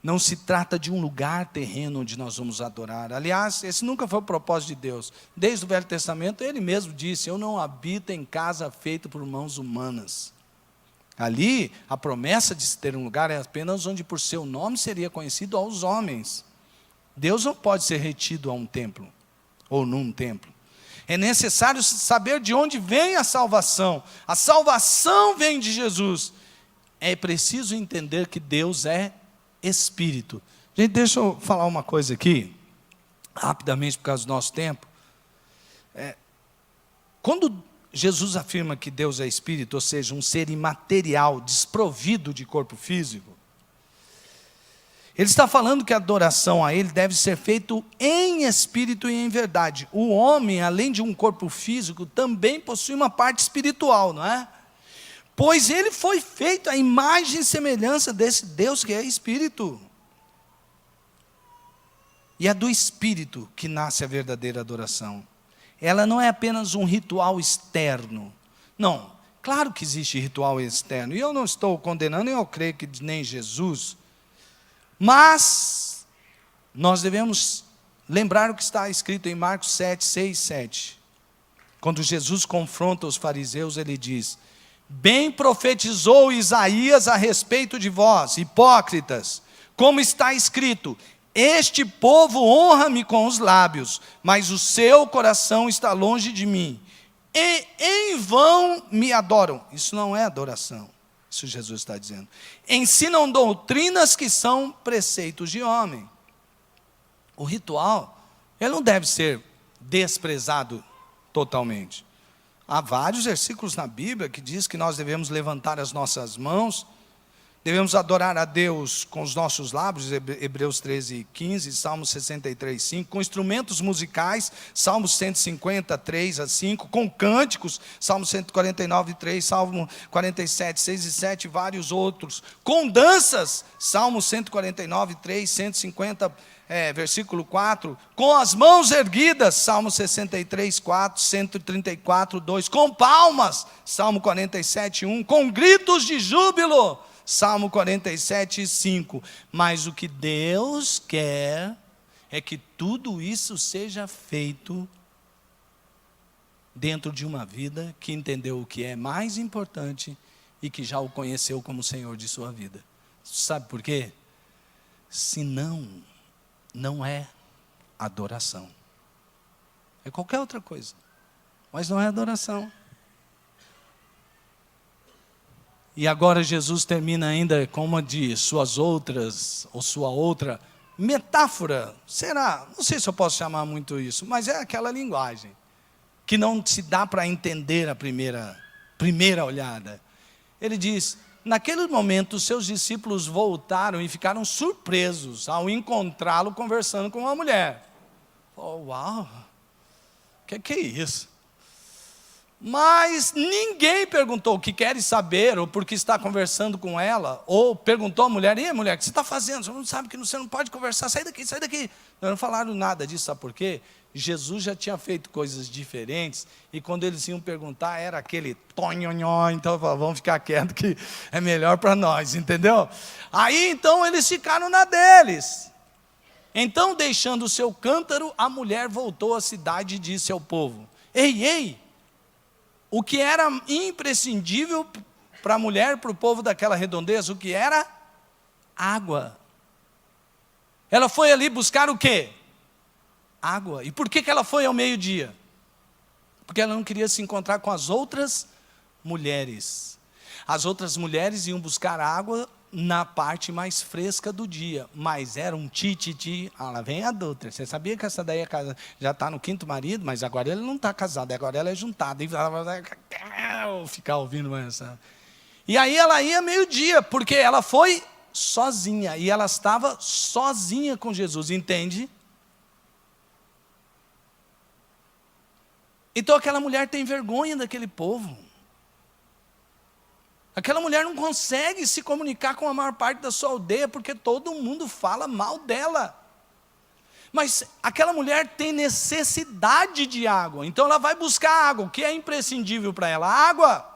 Não se trata de um lugar terreno onde nós vamos adorar. Aliás, esse nunca foi o propósito de Deus. Desde o Velho Testamento, ele mesmo disse: eu não habito em casa feita por mãos humanas. Ali, a promessa de se ter um lugar é apenas onde por seu nome seria conhecido aos homens. Deus não pode ser retido a um templo, ou num templo. É necessário saber de onde vem a salvação. A salvação vem de Jesus. É preciso entender que Deus é Espírito. Gente, deixa eu falar uma coisa aqui, rapidamente por causa do nosso tempo. Quando Jesus afirma que Deus é Espírito, ou seja, um ser imaterial, desprovido de corpo físico, ele está falando que a adoração a Ele deve ser feita em espírito e em verdade. O homem, além de um corpo físico, também possui uma parte espiritual, não é? Pois ele foi feito à imagem e semelhança desse Deus que é Espírito. E é do Espírito que nasce a verdadeira adoração. Ela não é apenas um ritual externo. Não, claro que existe ritual externo. E eu não estou condenando, e eu creio que nem Jesus. Mas nós devemos lembrar o que está escrito em Marcos 7, 6, 7. Quando Jesus confronta os fariseus, ele diz: bem profetizou Isaías a respeito de vós, hipócritas, como está escrito: este povo honra-me com os lábios, mas o seu coração está longe de mim, e em vão me adoram. Isso não é adoração, isso Jesus está dizendo. Ensinam doutrinas que são preceitos de homem. O ritual, ele não deve ser desprezado totalmente. Há vários versículos na Bíblia que diz que nós devemos levantar as nossas mãos, devemos adorar a Deus com os nossos lábios, Hebreus 13, 15, Salmos 63, 5, com instrumentos musicais, Salmos 150, 3 a 5, com cânticos, Salmos 149, 3, Salmo 47, 6 e 7, vários outros, com danças, Salmos 149, 3, 150, versículo 4, com as mãos erguidas, Salmo 63, 4, 134, 2, com palmas, Salmo 47, 1, com gritos de júbilo, Salmo 47, 5. Mas o que Deus quer é que tudo isso seja feito dentro de uma vida que entendeu o que é mais importante e que já o conheceu como Senhor de sua vida. Sabe por quê? Senão, não é adoração. É qualquer outra coisa, mas não é adoração. E agora Jesus termina ainda com uma de suas outras, ou sua outra metáfora. Será? Não sei se eu posso chamar muito isso, mas é aquela linguagem que não se dá para entender a primeira olhada. Ele diz: naquele momento, seus discípulos voltaram e ficaram surpresos ao encontrá-lo conversando com uma mulher. Oh, uau! O que é isso? Mas ninguém perguntou o que queres saber, ou por que está conversando com ela, ou perguntou à mulher: e aí, mulher, o que você está fazendo? Você não sabe que você não pode conversar, sai daqui, sai daqui. Não falaram nada disso, sabe por quê? Jesus já tinha feito coisas diferentes, e quando eles iam perguntar, era aquele tonhonhó, então vamos ficar quietos que é melhor para nós, entendeu? Aí então eles ficaram na deles. Então, deixando o seu cântaro, a mulher voltou à cidade e disse ao povo: Ei, o que era imprescindível para a mulher, para o povo daquela redondeza, o que era? Água. Ela foi ali buscar o quê? Água. E por que ela foi ao meio-dia? Porque ela não queria se encontrar com as outras mulheres. As outras mulheres iam buscar água na parte mais fresca do dia, mas era um tititi. Ah, lá vem a adulta. Você sabia que essa daí já está no 5º marido, mas agora ele não está casado, agora ela é juntada. E ficar ouvindo essa. E aí ela ia meio-dia, porque ela foi sozinha, e ela estava sozinha com Jesus, entende? Então aquela mulher tem vergonha daquele povo. Aquela mulher não consegue se comunicar com a maior parte da sua aldeia, porque todo mundo fala mal dela. Mas aquela mulher tem necessidade de água, então ela vai buscar água. O que é imprescindível para ela? Água.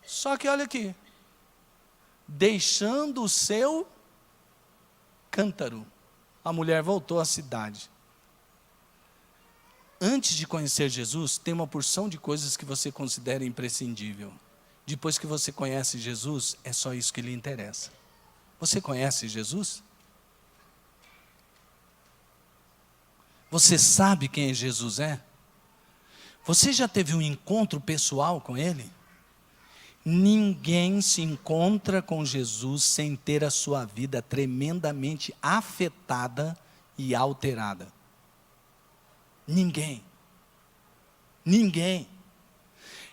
Só que olha aqui, deixando o seu cântaro, a mulher voltou à cidade. Antes de conhecer Jesus, tem uma porção de coisas que você considera imprescindível. Depois que você conhece Jesus, é só isso que lhe interessa. Você conhece Jesus? Você sabe quem Jesus é? Você já teve um encontro pessoal com Ele? Ninguém se encontra com Jesus sem ter a sua vida tremendamente afetada e alterada. Ninguém.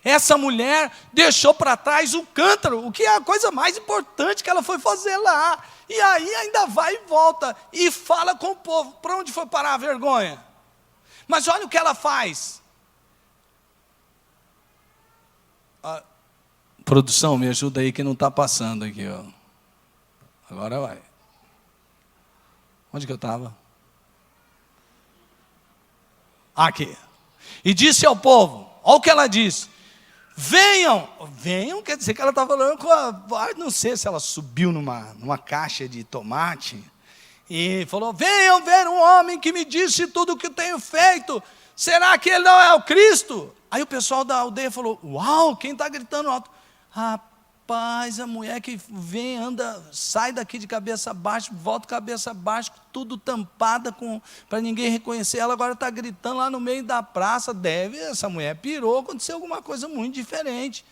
Essa mulher deixou para trás o cântaro, o que é a coisa mais importante que ela foi fazer lá. E aí ainda vai e volta e fala com o povo. Para onde foi parar a vergonha? Mas olha o que ela faz. Produção, me ajuda aí que não está passando aqui, ó. Agora vai. Onde que eu estava? Aqui. E disse ao povo, olha o que ela disse. Venham, quer dizer que ela estava falando com não sei se ela subiu numa caixa de tomate e falou, venham ver um homem que me disse tudo o que tenho feito. Será que ele não é o Cristo? Aí o pessoal da aldeia falou, uau, quem está gritando alto? Rapaz, a mulher que vem, anda, sai daqui de cabeça baixa, volta cabeça baixa, tudo tampada para ninguém reconhecer. Ela agora está gritando lá no meio da praça. Essa mulher pirou, aconteceu alguma coisa muito diferente.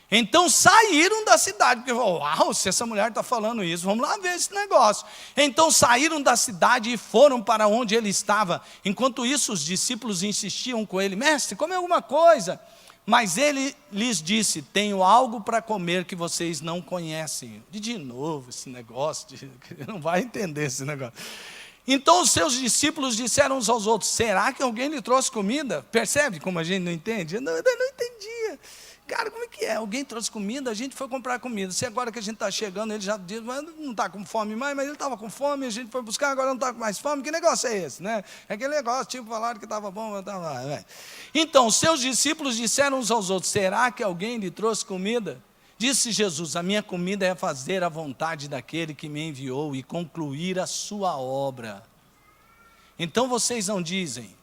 Então saíram da cidade, porque uau, se essa mulher está falando isso, vamos lá ver esse negócio. Então saíram da cidade e foram para onde ele estava. Enquanto isso, os discípulos insistiam com ele, mestre, come alguma coisa. Mas ele lhes disse, tenho algo para comer que vocês não conhecem. De novo esse negócio, não vai entender esse negócio. Então os seus discípulos disseram uns aos outros, será que alguém lhe trouxe comida? Percebe como a gente não entende? Eu não entendia. Cara, como é que é? Alguém trouxe comida, a gente foi comprar comida. Se agora que a gente está chegando, ele já diz, mas não está com fome mais, mas ele estava com fome, a gente foi buscar, agora não está com mais fome. Que negócio é esse, né? É aquele negócio, tipo, falaram que estava bom, mas estava... Então, seus discípulos disseram uns aos outros, será que alguém lhe trouxe comida? Disse Jesus, a minha comida é fazer a vontade daquele que me enviou e concluir a sua obra. Então vocês não dizem,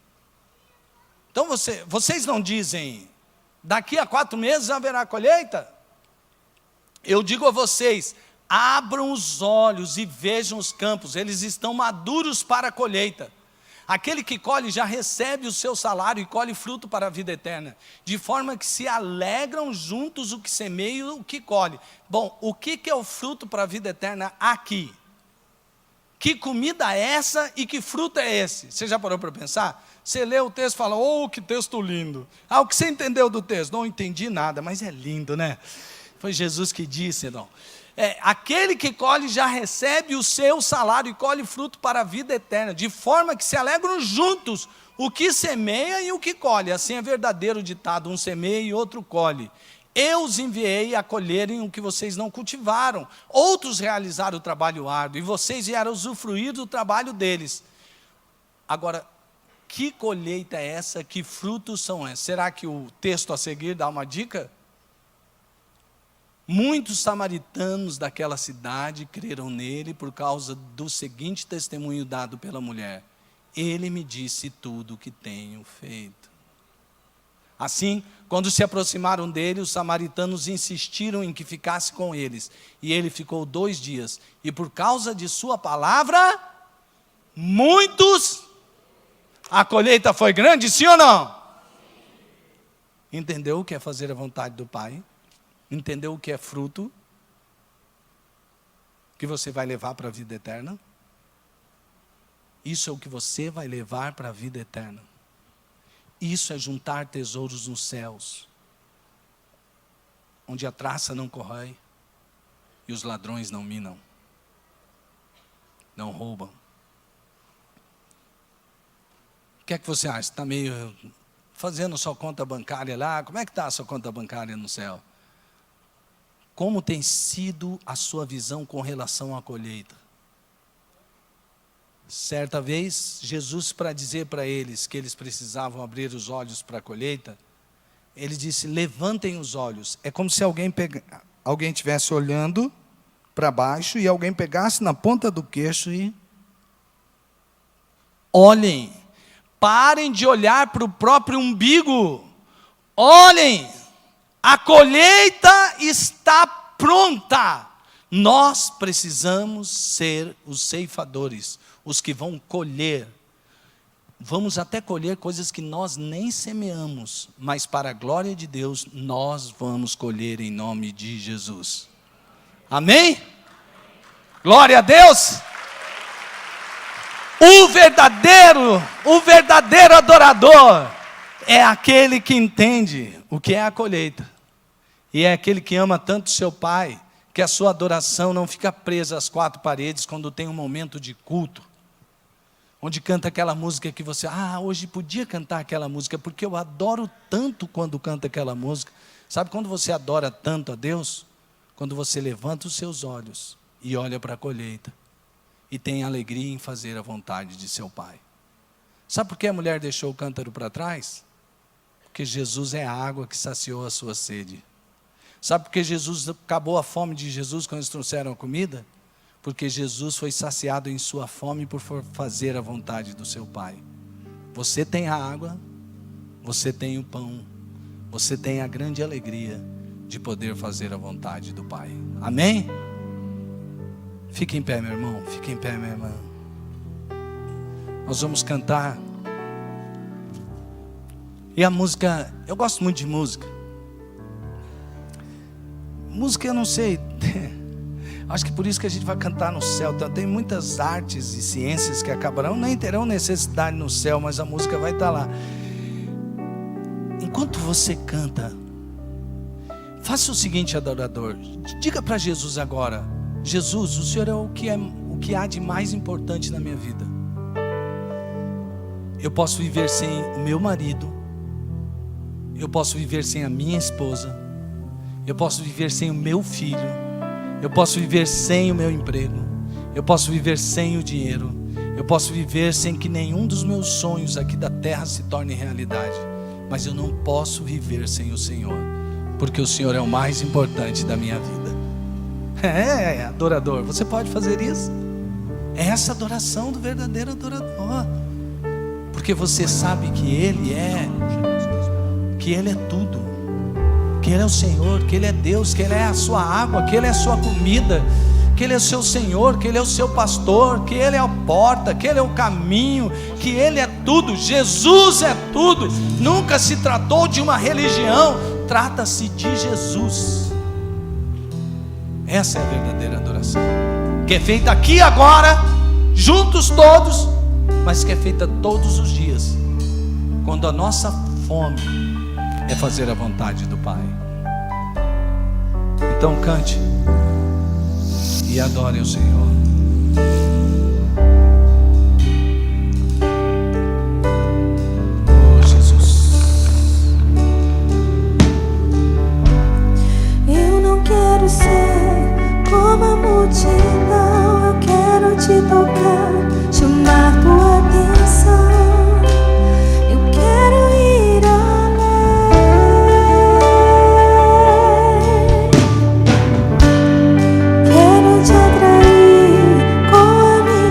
vocês não dizem, daqui a 4 meses haverá colheita? Eu digo a vocês, abram os olhos e vejam os campos, eles estão maduros para a colheita. Aquele que colhe já recebe o seu salário e colhe fruto para a vida eterna, de forma que se alegram juntos o que semeia e o que colhe. Bom, o que é o fruto para a vida eterna aqui? Que comida é essa e que fruto é esse? Você já parou para pensar? Você lê o texto e fala, oh, que texto lindo. O que você entendeu do texto? Não entendi nada, mas é lindo, né? Foi Jesus que disse, não. Aquele que colhe já recebe o seu salário e colhe fruto para a vida eterna, de forma que se alegram juntos o que semeia e o que colhe. Assim é verdadeiro o ditado, um semeia e outro colhe. Eu os enviei a colherem o que vocês não cultivaram. Outros realizaram o trabalho árduo e vocês vieram usufruir do trabalho deles. Agora, que colheita é essa? Que frutos são esses? Será que o texto a seguir dá uma dica? Muitos samaritanos daquela cidade creram nele por causa do seguinte testemunho dado pela mulher. Ele me disse tudo o que tenho feito. Assim, quando se aproximaram dele, os samaritanos insistiram em que ficasse com eles. E ele ficou 2 dias. E por causa de sua palavra, muitos... A colheita foi grande, sim ou não? Entendeu o que é fazer a vontade do Pai? Entendeu o que é fruto? Que você vai levar para a vida eterna? Isso é o que você vai levar para a vida eterna. Isso é juntar tesouros nos céus, onde a traça não corrói e os ladrões não minam, não roubam. O que é que você acha? Está meio fazendo sua conta bancária lá? Como é que está a sua conta bancária no céu? Como tem sido a sua visão com relação à colheita? Certa vez, Jesus, para dizer para eles que eles precisavam abrir os olhos para a colheita, ele disse, levantem os olhos. É como se alguém estivesse olhando para baixo e alguém pegasse na ponta do queixo e... Olhem, parem de olhar para o próprio umbigo. Olhem, a colheita está pronta. Nós precisamos ser os ceifadores, os que vão colher. Vamos até colher coisas que nós nem semeamos, mas para a glória de Deus, nós vamos colher em nome de Jesus. Amém? Glória a Deus! O verdadeiro adorador é aquele que entende o que é a colheita. E é aquele que ama tanto seu Pai, que a sua adoração não fica presa às 4 paredes quando tem um momento de culto. Onde canta aquela música que você, hoje podia cantar aquela música, porque eu adoro tanto quando canta aquela música. Sabe quando você adora tanto a Deus? Quando você levanta os seus olhos e olha para a colheita. E tem alegria em fazer a vontade de seu Pai. Sabe por que a mulher deixou o cântaro para trás? Porque Jesus é a água que saciou a sua sede. Sabe por que Jesus acabou a fome de Jesus quando eles trouxeram a comida? Porque Jesus foi saciado em sua fome por fazer a vontade do seu Pai. Você tem a água, você tem o pão, você tem a grande alegria de poder fazer a vontade do Pai. Amém? Fique em pé, meu irmão, fique em pé, minha irmã. Nós vamos cantar. E a música, eu gosto muito de música. Música eu não sei... Acho que por isso que a gente vai cantar no céu. Tem muitas artes e ciências que acabarão, nem terão necessidade no céu, mas a música vai estar lá. Enquanto você canta, faça o seguinte, adorador. Diga para Jesus agora: Jesus, o Senhor é o que há de mais importante na minha vida. Eu posso viver sem o meu marido, eu posso viver sem a minha esposa, eu posso viver sem o meu filho, eu posso viver sem o meu emprego, eu posso viver sem o dinheiro, eu posso viver sem que nenhum dos meus sonhos aqui da terra se torne realidade, mas eu não posso viver sem o Senhor, porque o Senhor é o mais importante da minha vida. Adorador, você pode fazer isso? É essa adoração do verdadeiro adorador, porque você sabe que Ele é tudo, que Ele é o Senhor, que Ele é Deus, que Ele é a sua água, que Ele é a sua comida, que Ele é o seu Senhor, que Ele é o seu pastor, que Ele é a porta, que Ele é o caminho, que Ele é tudo. Jesus é tudo. Nunca se tratou de uma religião, trata-se de Jesus. Essa é a verdadeira adoração, que é feita aqui agora, juntos todos, mas que é feita todos os dias, quando a nossa fome é fazer a vontade do Pai. Então cante e adore o Senhor. Oh Jesus. Eu não quero ser como a multidão, eu quero te tocar, chamar tua atenção. Eu quero ir além, quero te atrair com a minha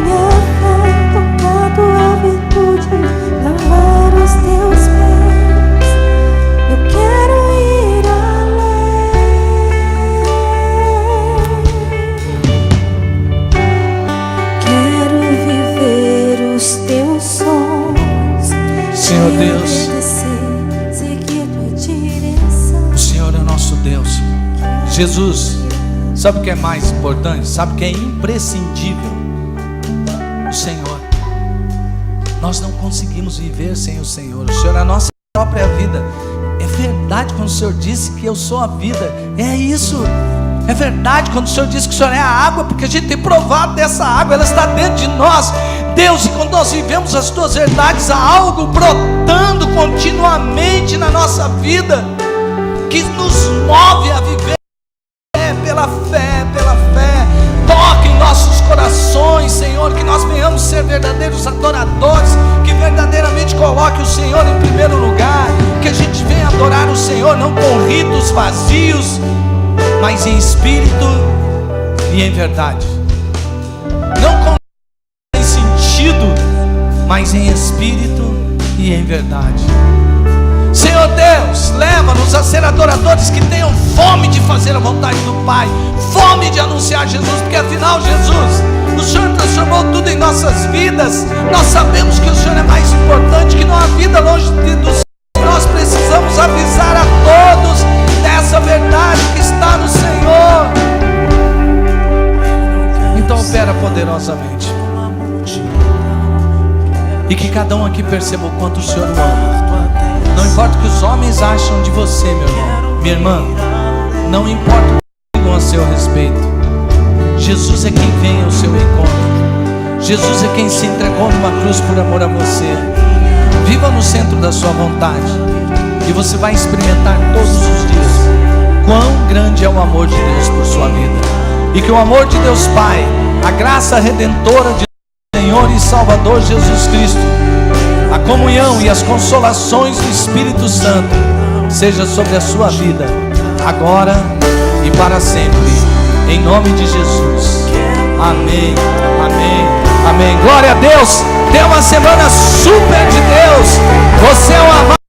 Jesus, sabe o que é mais importante? Sabe o que é imprescindível? O Senhor. Nós não conseguimos viver sem o Senhor. O Senhor é a nossa própria vida. É verdade quando o Senhor disse que eu sou a vida. É isso. É verdade quando o Senhor disse que o Senhor é a água, porque a gente tem provado dessa água, ela está dentro de nós. Deus, e quando nós vivemos as tuas verdades, há algo brotando continuamente na nossa vida, que nos move a viver pela fé, pela fé. Toque em nossos corações, Senhor, que nós venhamos ser verdadeiros adoradores, que verdadeiramente coloque o Senhor em primeiro lugar, que a gente venha adorar o Senhor não com ritos vazios, mas em espírito e em verdade. Não com sentido, mas em espírito e em verdade. Senhor Deus, leva-nos a ser adoradores que tenham fome de fazer a vontade do Pai, fome de anunciar Jesus, porque afinal, Jesus, o Senhor transformou tudo em nossas vidas. Nós sabemos que o Senhor é mais importante, que não há vida longe do Senhor. Nós precisamos avisar a todos dessa verdade que está no Senhor. Então opera poderosamente, e que cada um aqui perceba o quanto o Senhor o ama. Não importa o que os homens acham de você, meu irmão, minha irmã. Não importa o que digam a seu respeito. Jesus é quem vem ao seu encontro. Jesus é quem se entregou numa cruz por amor a você. Viva no centro da sua vontade, e você vai experimentar todos os dias quão grande é o amor de Deus por sua vida. E que o amor de Deus Pai, a graça redentora de Senhor e Salvador Jesus Cristo, a comunhão e as consolações do Espírito Santo seja sobre a sua vida, agora e para sempre, em nome de Jesus. Amém, amém, amém. Glória a Deus. Tenha uma semana super de Deus. Você é um amado.